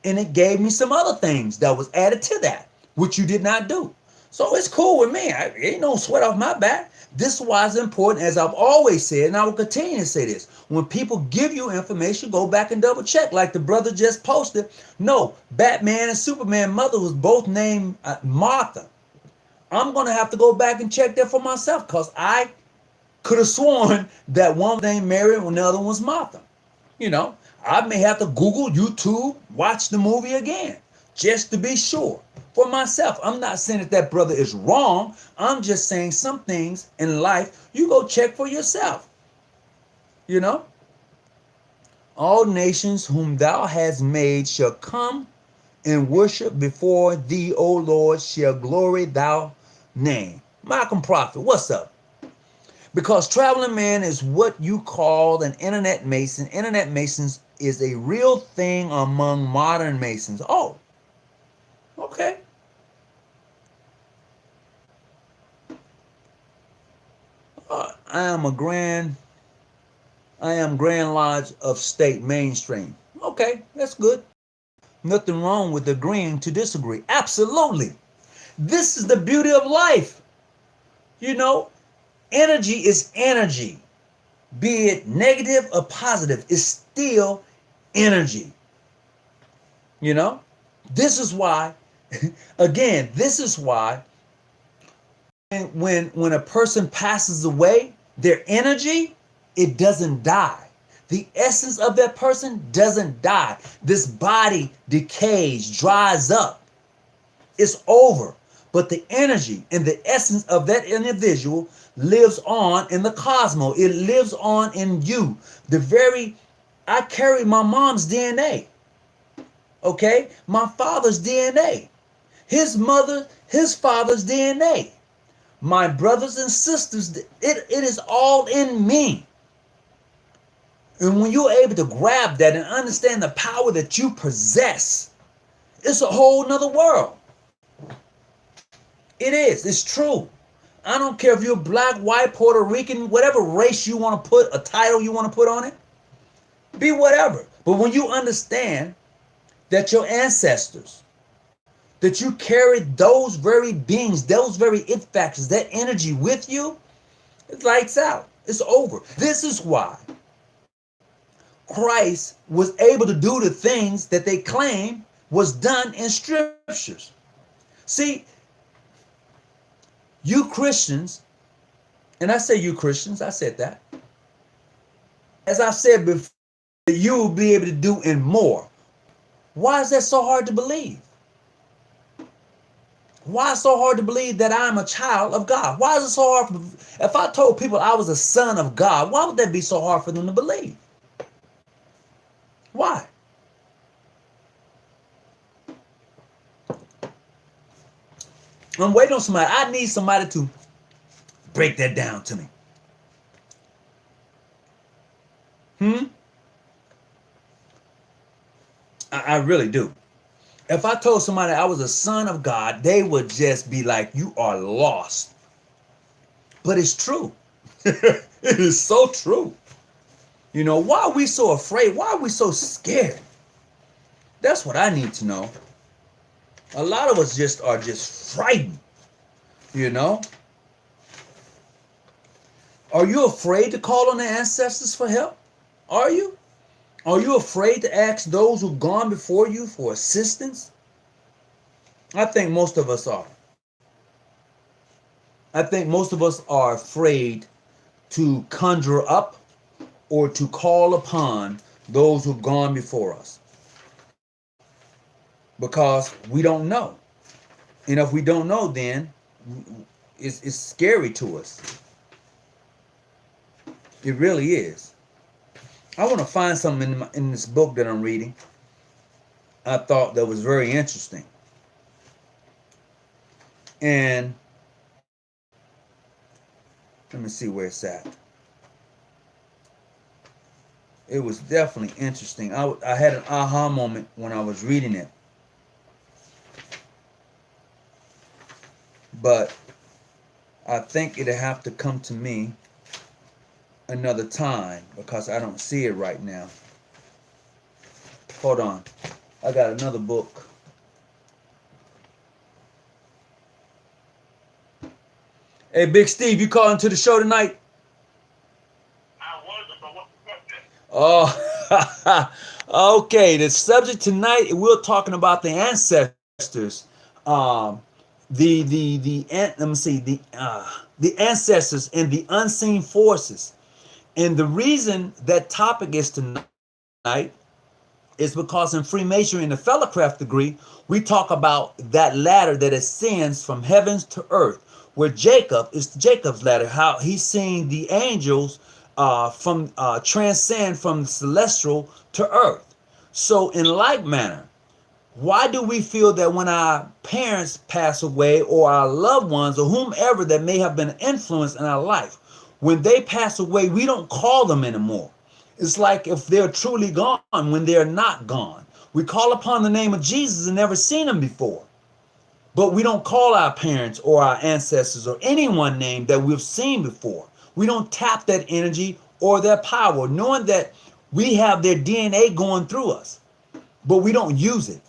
S1: and it gave me some other things that was added to that, which you did not do. So it's cool with me. Ain't no sweat off my back. This is why it's important, as I've always said, and I will continue to say this. When people give you information, go back and double check. Like the brother just posted. No, Batman and Superman mother was both named Martha. I'm going to have to go back and check that for myself, because I could have sworn that one was named Mary and the other one was Martha. You know, I may have to Google, YouTube, watch the movie again, just to be sure for myself. I'm not saying that that brother is wrong. I'm just saying some things in life you go check for yourself. You know, all nations whom thou hast made shall come and worship before thee, O Lord, shall glory thou name. Malcolm Prophet, what's up? Because traveling man is what you call an internet mason. Internet masons is a real thing among modern masons. Oh, okay. I am Grand Lodge of State mainstream. Okay, that's good. Nothing wrong with agreeing to disagree. Absolutely. This is the beauty of life. You know, energy is energy. Be it negative or positive, it's still energy. You know, this is why, again, this is why when a person passes away, their energy, it doesn't die. The essence of that person doesn't die. This body decays, dries up. It's over. But the energy and the essence of that individual lives on in the cosmos. It lives on in you. I carry my mom's DNA. Okay? My father's DNA. His mother, his father's DNA. My brothers and sisters, it is all in me. And when you're able to grab that and understand the power that you possess, it's a whole nother world. It is. It's true. I don't care if you're black, white, Puerto Rican, whatever race you want to put, a title you want to put on it. Be whatever. But when you understand that your ancestors, that you carried those very beings, those very it factors, that energy with you, it lights out. It's over. This is why Christ was able to do the things that they claim was done in scriptures. See, you Christians, and I say you Christians, I said that. As I said before, you will be able to do and more. Why is that so hard to believe? Why is it so hard to believe that I'm a child of God? Why is it so hard? If I told people I was a son of God, why would that be so hard for them to believe? Why? I'm waiting on somebody. I need somebody to break that down to me. I really do. If I told somebody I was a son of God, they would just be like, you are lost. But it's true. It is so true. You know, why are we so afraid? Why are we so scared? That's what I need to know. A lot of us are just frightened. You know? Are you afraid to call on the ancestors for help? Are you? Are you afraid to ask those who've gone before you for assistance? I think most of us are. I think most of us are afraid to conjure up or to call upon those who've gone before us. Because we don't know. And if we don't know, then it's scary to us. It really is. I want to find something in this book that I'm reading I thought that was very interesting. And let me see where it's at. It was definitely interesting. I had an aha moment when I was reading it. But I think it'll have to come to me another time because I don't see it right now. Hold on. I got another book. Hey, Big Steve, you calling to the show tonight?
S3: I wasn't, but what's the subject?
S1: Oh, okay. The subject tonight, we're talking about the ancestors. let me see, the ancestors and the unseen forces. And the reason that topic is tonight is because in Freemasonry and the Fellowcraft degree, we talk about that ladder that ascends from heavens to earth, where Jacob is Jacob's ladder, how he's seeing the angels from transcend from celestial to earth. So in like manner, why do we feel that when our parents pass away or our loved ones or whomever that may have been an influence in our life, when they pass away, we don't call them anymore? It's like if they're truly gone when they're not gone. We call upon the name of Jesus and never seen him before. But we don't call our parents or our ancestors or anyone named that we've seen before. We don't tap that energy or their power, knowing that we have their DNA going through us, but we don't use it.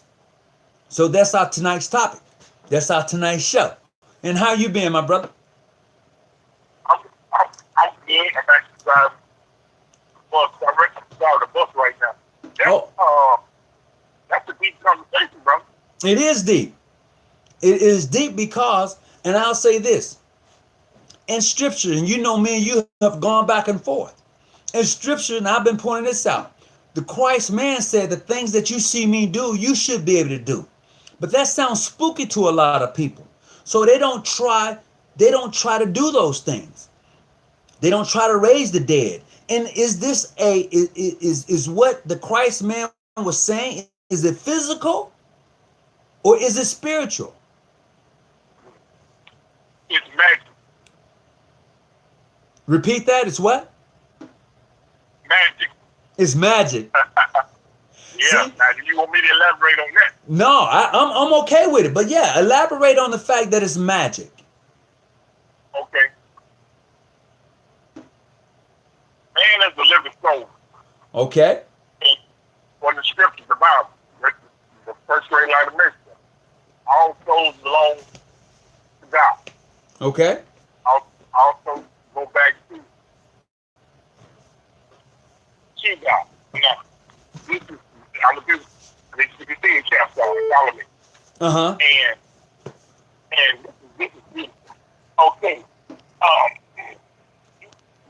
S1: So that's our tonight's topic. That's our tonight's show. And how you been, my brother?
S3: I'm good. I'm actually driving the bus. I'm ready to drive the bus right now. That's a deep conversation, bro.
S1: It is deep. It is deep because, and I'll say this, in scripture, and you know me and you have gone back and forth. In scripture, and I've been pointing this out, the Christ man said the things that you see me do, you should be able to do. But that sounds spooky to a lot of people. So they don't try to do those things. They don't try to raise the dead. And is this is what the Christ man was saying? Is it physical or is it spiritual?
S3: It's magic.
S1: Repeat that. It's what?
S3: Magic.
S1: It's magic.
S3: Yeah.
S1: See?
S3: Now, do you want me to elaborate on that?
S1: No, I'm okay with it. But yeah, elaborate on the fact that it's magic.
S3: Okay. Man is a living soul.
S1: Okay.
S3: And for the scriptures, the Bible, the first grade line of Masonry, all souls belong to God.
S1: Okay.
S3: Also go back to God. Now, this is, I'm going to do the thing chapter, follow me.
S1: Uh-huh.
S3: And this is beautiful. Okay.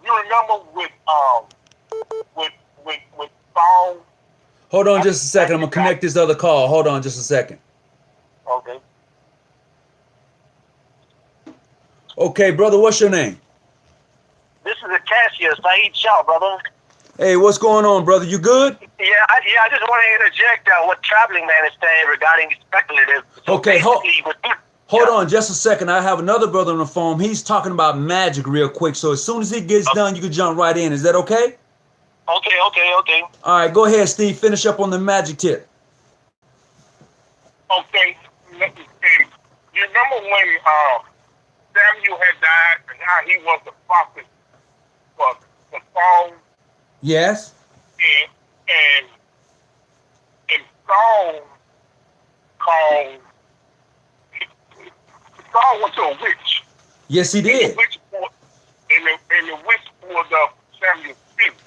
S3: You remember with Saul?
S1: Hold on just a second. I'm going to connect this other call. Hold on just a second.
S3: Okay.
S1: Okay, brother, what's your name?
S4: This is Acacia, Saeed Shah, brother.
S1: Hey, what's going on, brother? You good?
S4: Yeah, I just want to interject what Traveling Man is saying regarding speculative. So
S1: okay, hold
S4: yeah.
S1: on just a second. I have another brother on the phone. He's talking about magic real quick. So as soon as he gets done, you can jump right in. Is that okay?
S4: Okay.
S1: All right, go ahead, Steve. Finish up on the magic tip.
S3: Okay. You remember when Samuel had died and how he was the prophet for Saul?
S1: Yes.
S3: And Saul went to a witch.
S1: Yes, he did.
S3: And the witch pulled up Samuel's spirit.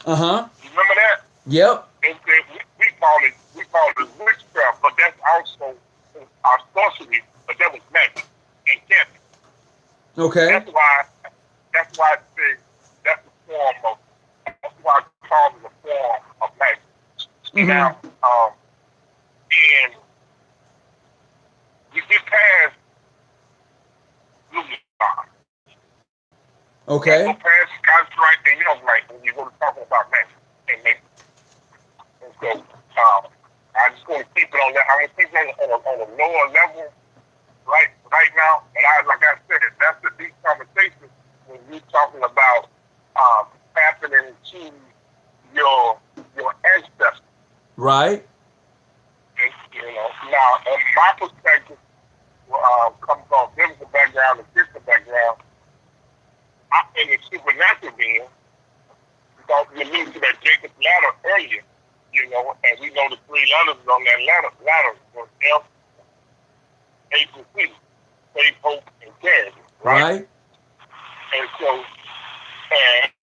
S1: Uh-huh.
S3: You remember that?
S1: Yep.
S3: And we call it witchcraft, but that's also our sorcery, but that was magic and camping.
S1: Okay.
S3: That's why I say that's a form of. That's why I call it a form of magic.
S1: Mm-hmm.
S3: Now, and you get past Lucifer.
S1: Okay.
S3: You go past Contrite and you know, like when you go to talking about magic and magic. And so, I just going to keep it on that. I'm going to keep it on a lower level right now. And like I said, that's the deep conversation when you're talking about happening to your ancestors.
S1: Right.
S3: And, you know, now, in my perspective, coming from a biblical background and Christian background, in the supernatural being, because we alluded to that Jacob's ladder earlier, you know, and we know the three letters on that ladder was F, H, and C, faith, hope, and charity, right? And so,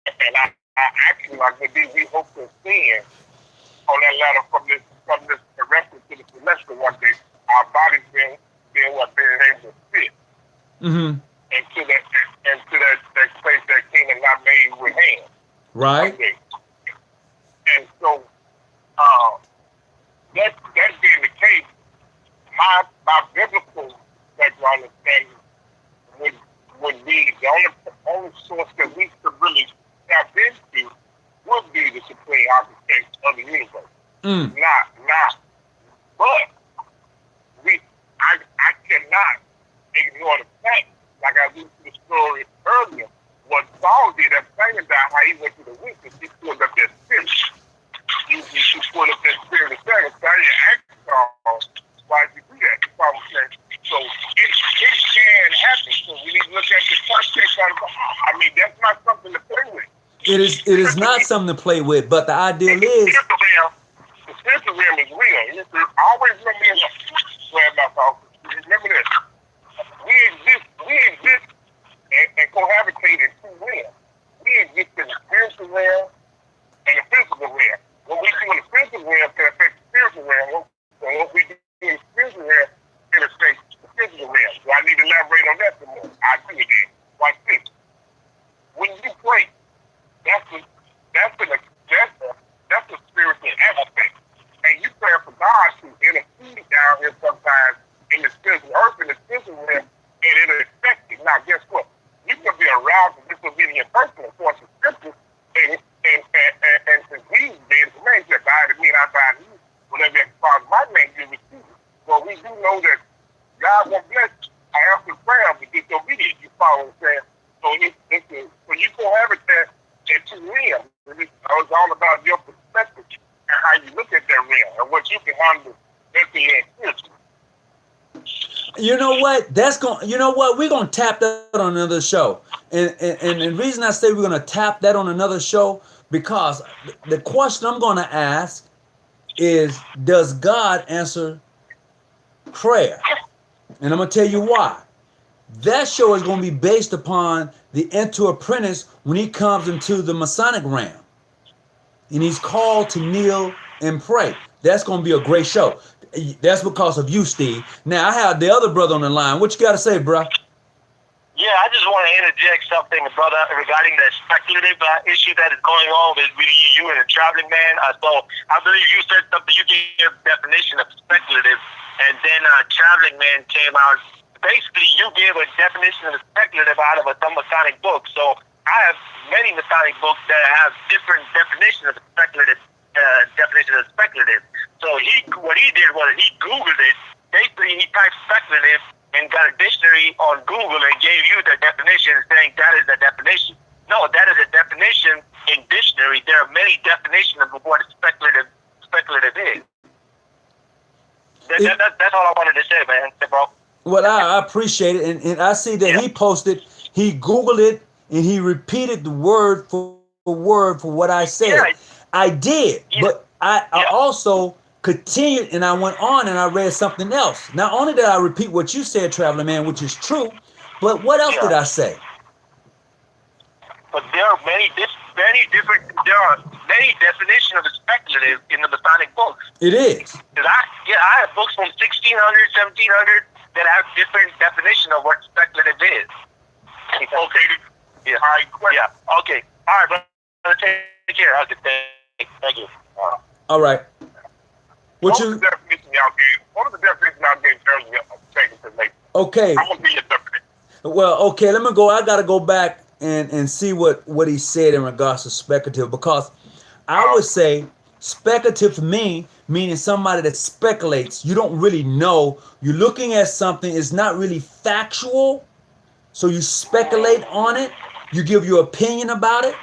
S3: and I actually, like we hope to ascend on that ladder from this direction to the celestial one day. Our bodies been being able to fit
S1: Mm-hmm.
S3: into that place that kingdom not made with hands.
S1: Right.
S3: Okay. And so that being the case, my biblical background understanding would be the only source that we could really tap into would be the supreme architect of the universe.
S1: Mm.
S3: But I cannot ignore the fact, like I alluded to the story earlier, what Saul did at Samuel, how he went to the witness, he pulled up that spirit. He pulled up that spirit of Samuel. Samuel asked Saul, why did you do that? The Bible says, so it can happen. So we need to look at the context of it. I mean, that's not something to play with.
S1: It is not something to play with, but the idea is
S3: the spiritual realm is real. Always remember remember this. We exist and cohabitate in two realms. We exist in the spiritual realm and the physical realm. What we do in the physical realm can affect the spiritual realm, and what we do in the spiritual realm can affect the physical realm. So I need to elaborate on that some more. I do it then. Watch this. When you pray, that's a spiritual aspect. And you pray for God to intercede down here sometimes in the spiritual earth, in the spiritual realm, and it'll affect it. Now, guess what? You can be aroused with disobedient person according to scripture, and since Jesus made the command, he said, "By the mean, I bind you, whatever you cause my name, you receive it." Well, we do know that God won't bless I answer prayer with disobedience. You follow what I'm saying? So you cohabitate in two realms. It's all about your perspective and how you look at that realm and what you can handle mentally and spiritually.
S1: You know what? We're gonna tap that on another show. And the reason I say we're gonna tap that on another show, because the question I'm gonna ask is, does God answer prayer? And I'm gonna tell you why. That show is gonna be based upon the Enter Apprentice when he comes into the Masonic realm. And he's called to kneel and pray. That's gonna be a great show. That's because of you, Steve. Now I have the other brother on the line. What you gotta say, bro?
S4: Yeah, I just want to interject something, brother, regarding the speculative issue that is going on with you and the traveling man. So I believe you said something, you gave a definition of speculative, and then traveling man came out. Basically, you gave a definition of speculative out of some Masonic book. So I have many Masonic books that have different definitions of speculative. Definition of speculative. So what he did was he Googled it. Basically, he typed speculative and got a dictionary on Google and gave you the definition, saying that is the definition. No, that is a definition in dictionary. There are many definitions of what speculative is. That's all I wanted to say, man, bro.
S1: Well, I appreciate it, and I see that he posted, he Googled it, and he repeated the word for word for what I said. Yeah. I did, but I also continued, and I went on and I read something else. Not only did I repeat what you said, Traveling Man, which is true, but what else did I say?
S4: But there are many definitions of speculative in the Masonic books.
S1: It is.
S4: I have books from 1600, 1700 that have different definitions of what speculative is.
S3: Okay. Yeah. All right. Question.
S4: Yeah. Okay. All right, brother. Take care. Thank you.
S1: All right.
S3: What was the definition y'all gave? What was the definition y'all gave earlier of speculative nature? Okay. I'm gonna be your definition.
S1: Well, okay. Let me go. I gotta go back and see what he said in regards to speculative, because I would say speculative to me meaning somebody that speculates. You don't really know. You're looking at something. It's not really factual, so you speculate on it. You give your opinion about it.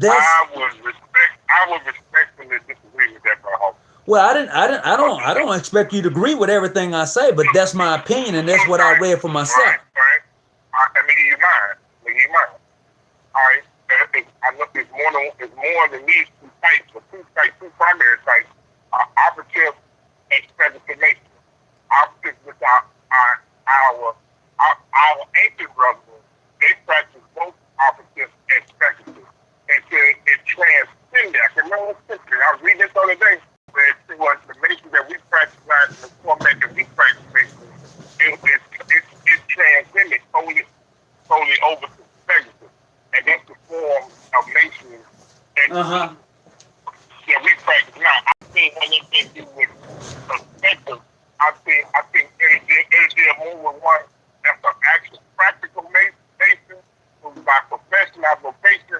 S3: I would respectfully disagree with that, bro.
S1: Well, I don't expect you to agree with everything I say, but that's my opinion, and that's what I read for myself.
S3: Right. Let me give you mine. All right. I look. It's more than these two types, or two primary types: operative and speculative nature. Operative, which our ancient brothers, they practice both operative and speculative. It transcended. I can remember the scripture. I was reading this the other day. Where it was the nation that we practice in the format that we practice basically
S1: Uh-huh.
S3: Yeah, we practice now. I think when it can do with perspective, I think it'll be a more with one that's an actual practical mason who's by profession, by vocation,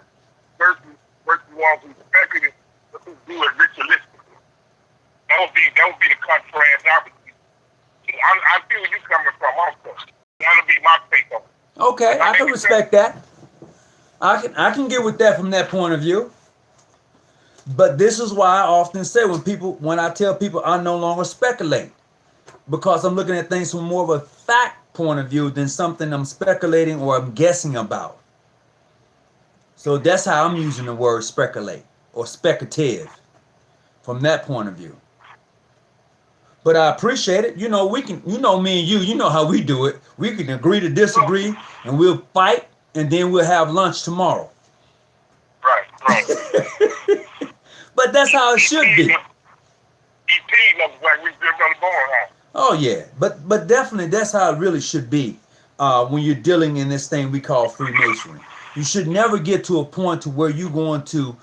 S3: versus one who's speculative, but who do it ritualistically. That would be the contrast. I feel where you're coming from also. That'll be my take on it.
S1: Okay, I can respect that. I can get with that from that point of view. But this is why I often say when I tell people I no longer speculate, because I'm looking at things from more of a fact point of view than something I'm speculating or I'm guessing about. So that's how I'm using the word speculate or speculative from that point of view. But I appreciate it. You know, we can, you know, me and you know how we do it. We can agree to disagree and we'll fight and then we'll have lunch tomorrow.
S3: Right.
S1: But that's how it should be. Oh yeah, but definitely that's how it really should be when you're dealing in this thing we call Freemasonry. You should never get to a point to where you're going to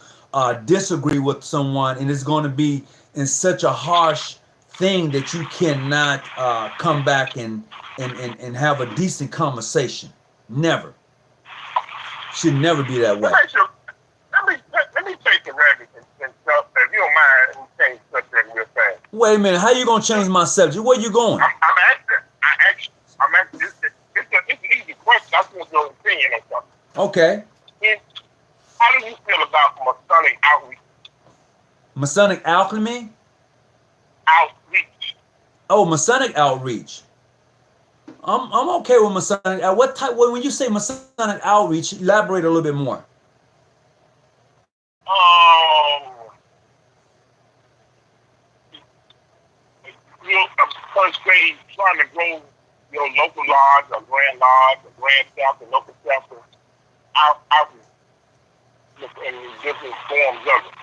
S1: disagree with someone and it's going to be in such a harsh thing that you cannot come back and have a decent conversation. Never. Should never be that way.
S3: Let me take the rabbit and stuff. If you don't mind, we change subject real fast.
S1: Wait a minute. How you gonna change my subject? Where you going?
S3: I'm asking. It's an easy question. I just want your opinion on something.
S1: Okay.
S3: How do you feel about Masonic outreach?
S1: Masonic alchemy?
S3: Outreach.
S1: Oh, Masonic outreach. I'm okay with Masonic. What type? When you say Masonic outreach, elaborate a little bit more.
S3: First grade, trying to grow your local lodge, or grand chapter, local chapter, outreach, in different forms of it.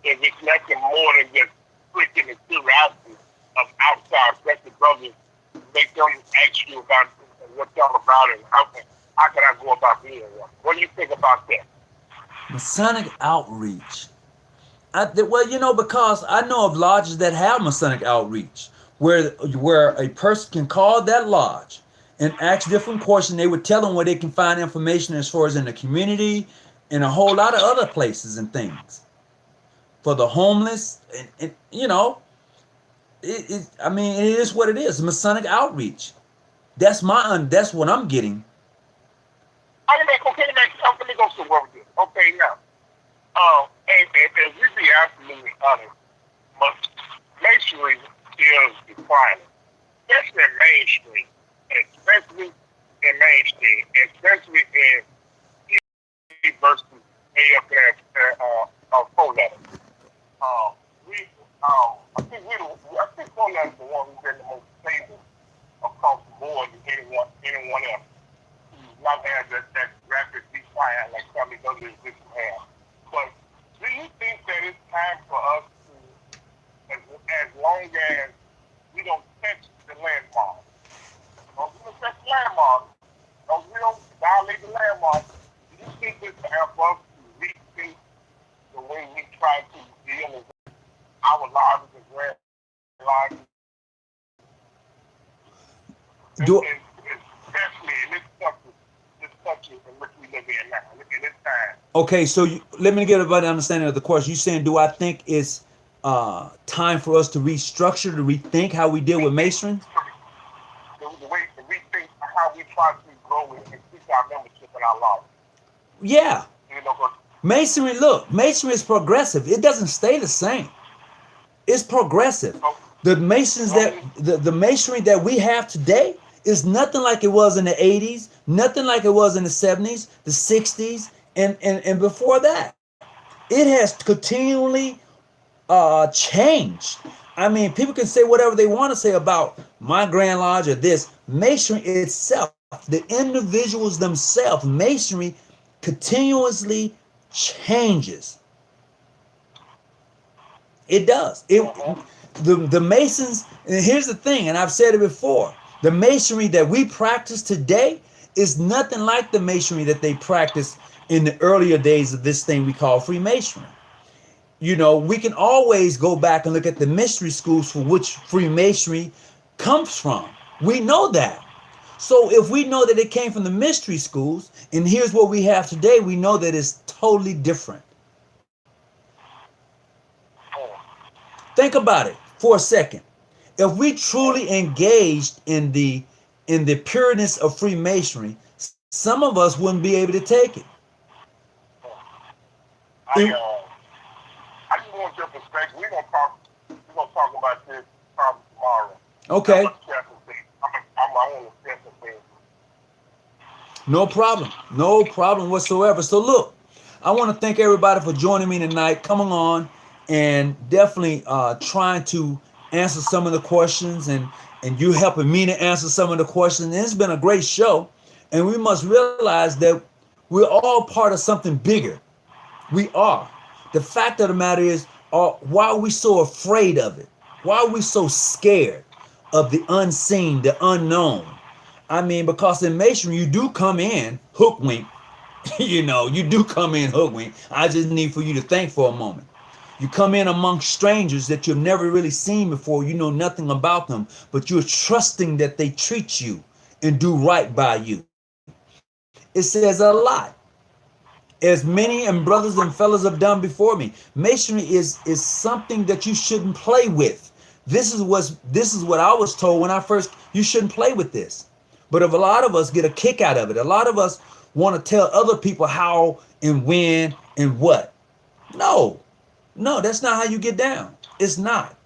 S3: If it's nothing more than just freaking the curiosity of outside especially brothers, make them ask you about what y'all about and how can I go about being one? What do you think about that?
S1: Masonic outreach. Well, you know, because I know of lodges that have Masonic outreach, where a person can call that lodge and ask different questions. They would tell them where they can find information as far as in the community and a whole lot of other places and things for the homeless. And you know, it is what it is. Masonic outreach. That's what I'm getting.
S3: Let me go somewhere with this. Okay, now. And we be absolutely honest, Masonry is declining, especially in mainstream, especially in versus AFL 4 letters. I think 4 letters is the one who's been the most stable across the board than anyone else. Who's not had that rapid decline like some of the others just have. But do you think that it's time for us to, as long as we don't touch the landmark, we don't violate the landmark, do you think it's time for us to rethink the way we try to deal with our lives and grand lives? Especially in this country in which we live in now, in this time.
S1: Okay, so let me get a better understanding of the question. You saying, do I think it's time for us to restructure, to rethink how we deal with Masonry?
S3: The way to rethink how we try to grow and increase our membership in our lives.
S1: Yeah.
S3: You know,
S1: Masonry is progressive. It doesn't stay the same. It's progressive. The the Masonry that we have today is nothing like it was in the 80s, nothing like it was in the 70s, the 60s, and before that. It has continually changed. I mean, people can say whatever they want to say about my Grand Lodge or this. Masonry itself, the individuals themselves, Masonry continuously changes. It does. The Masons, and here's the thing, and I've said it before, the Masonry that we practice today is nothing like the Masonry that they practiced in the earlier days of this thing we call Freemasonry. You know, we can always go back and look at the mystery schools for which Freemasonry comes from. We know that. So if we know that it came from the mystery schools, and here's what we have today, we know that it's totally different. Think about it for a second. If we truly engaged in the pureness of Freemasonry, some of us wouldn't be able to take it.
S3: I just want your perspective. We're gonna talk about this probably tomorrow.
S1: Okay.
S3: I'm my own assessment thing.
S1: No problem. No problem whatsoever. So look, I want to thank everybody for joining me tonight, coming on and definitely trying to answer some of the questions and you helping me to answer some of the questions. And it's been a great show. And we must realize that we're all part of something bigger. We are. The fact of the matter is, why are we so afraid of it? Why are we so scared of the unseen, the unknown? I mean, because in Masonry, you do come in hook wink. You know, you do come in hook wink. I just need for you to think for a moment. You come in amongst strangers that you've never really seen before. You know nothing about them, but you're trusting that they treat you and do right by you. It says a lot. As many and brothers and fellows have done before me, Masonry is something that you shouldn't play with. This is what I was told when I first, you shouldn't play with this. But if a lot of us get a kick out of it, a lot of us want to tell other people how and when and what. No, that's not how you get down. It's not.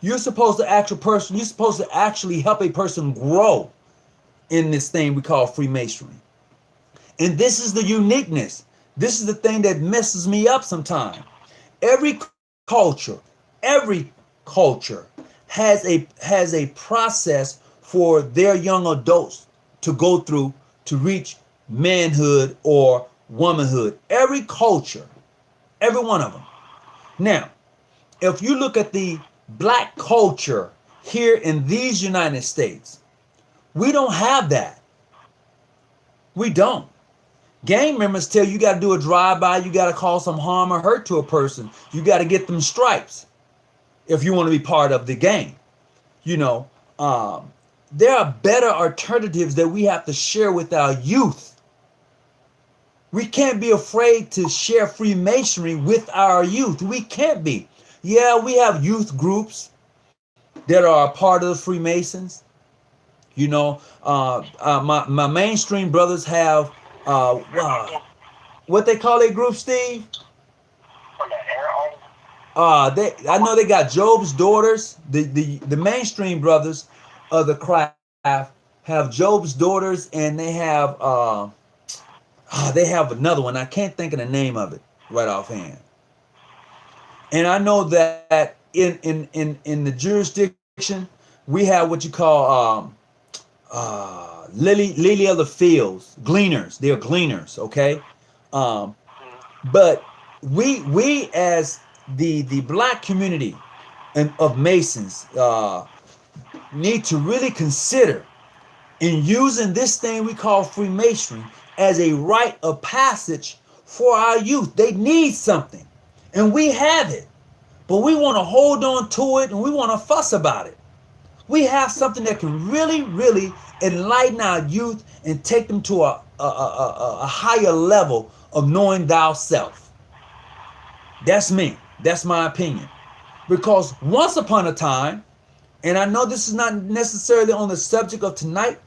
S1: You're supposed to you're supposed to actually help a person grow in this thing we call Freemasonry. And this is the uniqueness. This is the thing that messes me up sometimes. Every culture has a process for their young adults to go through to reach manhood or womanhood. Every culture, every one of them. Now, if you look at the black culture here in these United States, we don't have that. We don't. Gang members tell you got to do a drive-by, you got to cause some harm or hurt to a person. You got to get them stripes if you want to be part of the gang. You know, there are better alternatives that we have to share with our youth. We can't be afraid to share Freemasonry with our youth. We can't be. Yeah, we have youth groups that are a part of the Freemasons. You know, my mainstream brothers have what they call their group, Steve? I know they got Job's Daughters. The mainstream brothers of the craft have Job's Daughters, and they have another one. I can't think of the name of it right offhand. And I know that in the jurisdiction we have what you call lily of the fields, gleaners. They're gleaners, okay? But we as the black community of Masons need to really consider in using this thing we call Freemasonry as a rite of passage for our youth. They need something, and we have it, but we want to hold on to it and we want to fuss about it. We have something that can really, really enlighten our youth and take them to a higher level of knowing thyself. That's me. That's my opinion. Because once upon a time, and I know this is not necessarily on the subject of tonight,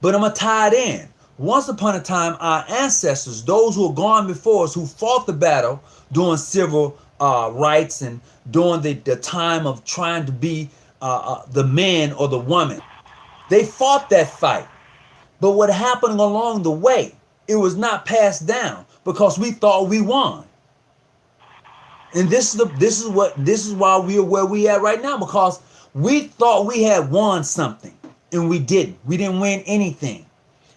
S1: but I'm going to tie it in. Once upon a time, our ancestors, those who have gone before us, who fought the battle during civil rights and during the time of trying to be the man or the woman, they fought that fight. But what happened along the way, it was not passed down because we thought we won. And this is why we are where we are right now, because we thought we had won something and we didn't. We didn't win anything.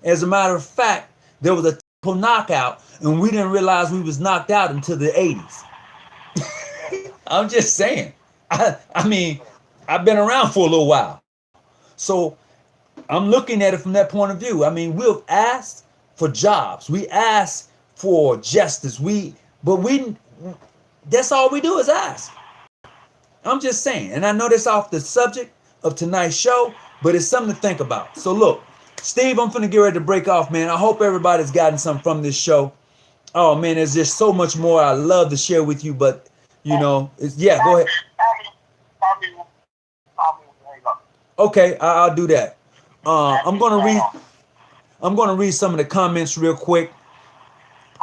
S1: As a matter of fact, there was a knockout and we didn't realize we was knocked out until the 80s. I'm just saying. I mean, I've been around for a little while. So I'm looking at it from that point of view. I mean, we've asked for jobs. We ask for justice. That's all we do is ask. I'm just saying. And I know that's off the subject of tonight's show, but it's something to think about. So look, Steve, I'm finna get ready to break off, man. I hope everybody's gotten something from this show. Oh man, there's just so much more I love to share with you, but you know, yeah, go ahead. Okay, I'll do that. I'm gonna read some of the comments real quick.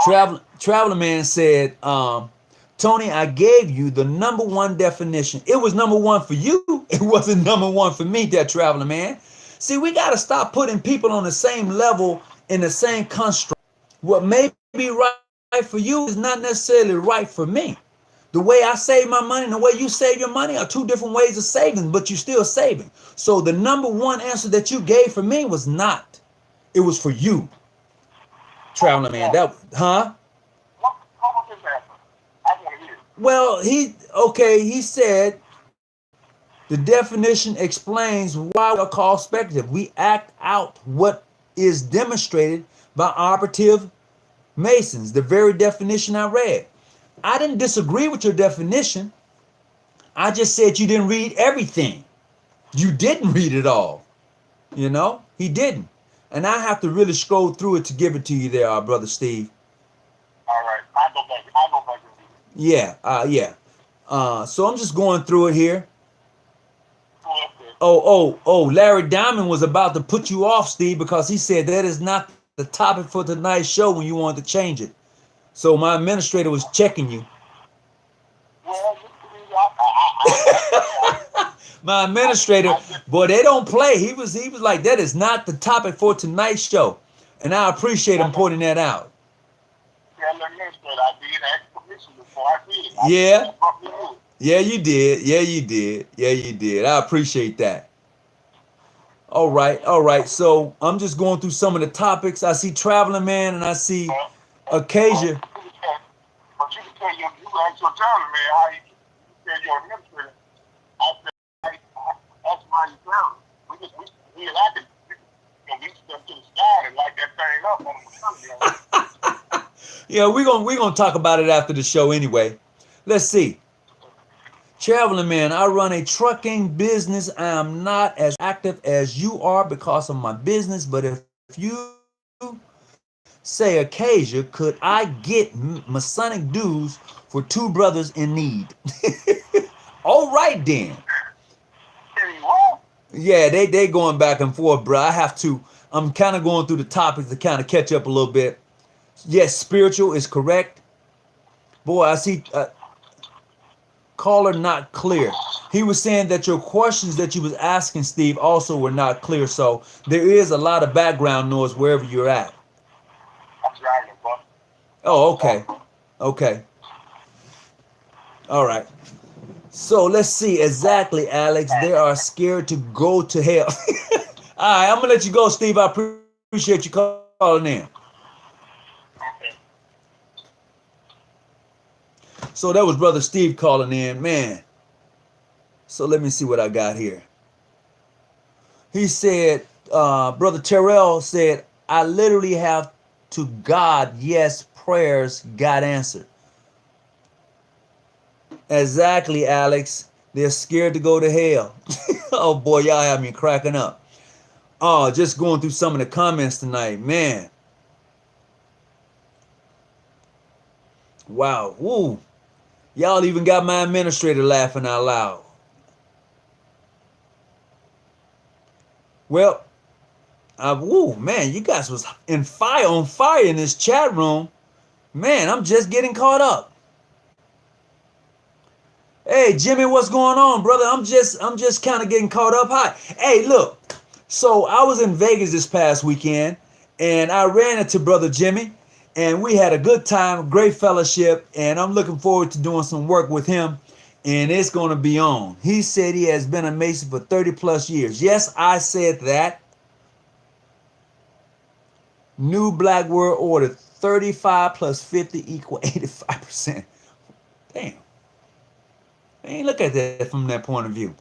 S1: Traveler Man said, Tony, I gave you the number one definition. It was number one for you. It wasn't number one for me, that Traveler Man. See, we got to stop putting people on the same level in the same construct. What may be right for you is not necessarily right for me. The way I save my money and the way you save your money are two different ways of saving, but you're still saving. So the number one answer that you gave for me was not. It was for you, Traveler Man. Well, he said the definition explains why we are called speculative. We act out what is demonstrated by operative Masons, the very definition I read. I didn't disagree with your definition. I just said you didn't read everything. You didn't read it all. You know, he didn't. And I have to really scroll through it to give it to you there, Brother Steve.
S3: All right. I'll go back.
S1: Yeah. So I'm just going through it here. Oh, Larry Diamond was about to put you off, Steve, because he said that is not the topic for tonight's show when you wanted to change it. So my administrator was checking you. My administrator, boy, they don't play. He was like, that is not the topic for tonight's show. And I appreciate him pointing that out. Yeah. Yeah, you did. I appreciate that. All right. So I'm just going through some of the topics. I see Traveling Man and I see Acacia.
S3: But you can tell you ask your Traveling Man how you tell your administrator. I said, that's my Traveling. We like it. We step to the sky and light that thing up on the
S1: Yeah, we're gonna talk about it after the show anyway. Let's see. Traveling Man, I run a trucking business. I am not as active as you are because of my business, but if you say Acacia, could I get Masonic dues for two brothers in need? All right then. Yeah, they going back and forth, bro. I'm kind of going through the topics to kind of catch up a little bit. Yes, spiritual is correct. Boy, I see caller not clear. He was saying that your questions that you was asking, Steve, also were not clear. So there is a lot of background noise wherever you're at. Oh, okay. All right. So let's see. Exactly, Alex. They are scared to go to hell. All right, I'm gonna let you go, Steve. I appreciate you calling in. So that was Brother Steve calling in, man. So let me see what I got here. He said, Brother Terrell said, I literally have to God, yes, prayers got answered. Exactly, Alex. They're scared to go to hell. Oh boy, y'all have me cracking up. Oh, just going through some of the comments tonight, man. Wow, woo. Y'all even got my administrator laughing out loud. Well, woo, man, you guys was on fire in this chat room. Man, I'm just getting caught up. Hey, Jimmy, what's going on, brother? I'm just kind of getting caught up. Hi. Hey, look. So I was in Vegas this past weekend, and I ran into Brother Jimmy, and we had a good time, great fellowship, and I'm looking forward to doing some work with him, and it's going to be on. He said he has been a Mason for 30 plus years. Yes, I said that. New Black World Order, 35 plus 50 equal 85%. Damn. I ain't look at that from that point of view.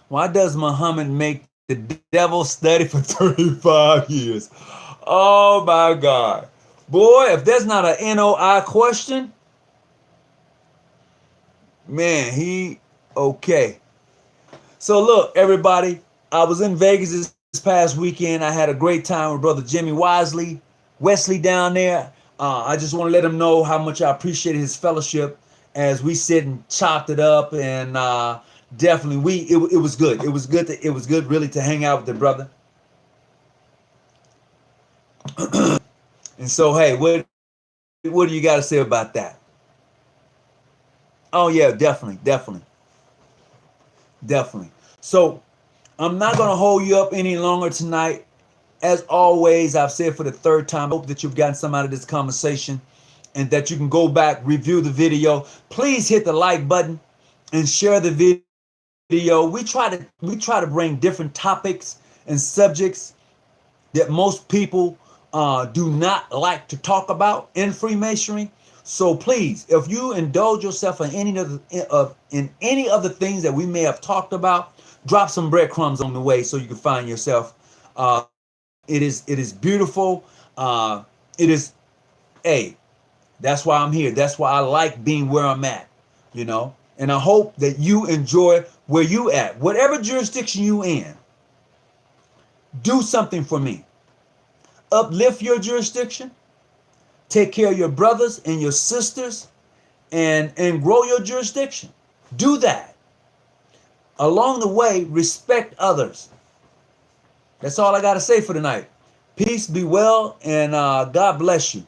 S1: Why does Muhammad make the devil studied for 35 years. Oh my God. Boy, if there's not an NOI question, man, he okay. So look, everybody, I was in Vegas this past weekend. I had a great time with Brother Jimmy Wesley down there. I just want to let him know how much I appreciated his fellowship as we sit and chopped it up, and definitely it was good. It was good. It was good really to hang out with the brother. And so, hey, what do you got to say about that? Oh yeah, definitely. So I'm not gonna hold you up any longer tonight. As always, I've said for the third time, I hope that you've gotten some out of this conversation and that you can go back, review the video. Please hit the like button and share the video. We try to bring different topics and subjects that most people do not like to talk about in Freemasonry. So please, if you indulge yourself in any of the things that we may have talked about, drop some breadcrumbs on the way so you can find yourself. It is beautiful. It is, hey, that's why I'm here. That's why I like being where I'm at, you know. And I hope that you enjoy where you at, whatever jurisdiction you in. Do something for me. Uplift your jurisdiction. Take care of your brothers and your sisters, and grow your jurisdiction. Do that. Along the way, respect others. That's all I got to say for tonight. Peace, be well, and God bless you.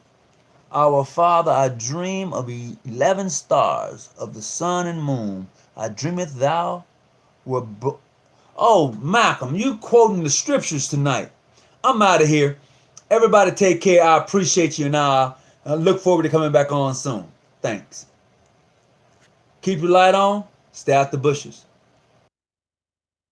S1: Our Father, I dream of 11 stars, of the sun and moon. I dreameth thou were... Oh, Malcolm, you quoting the scriptures tonight. I'm out of here. Everybody take care. I appreciate you, and I look forward to coming back on soon. Thanks. Keep your light on. Stay out the bushes.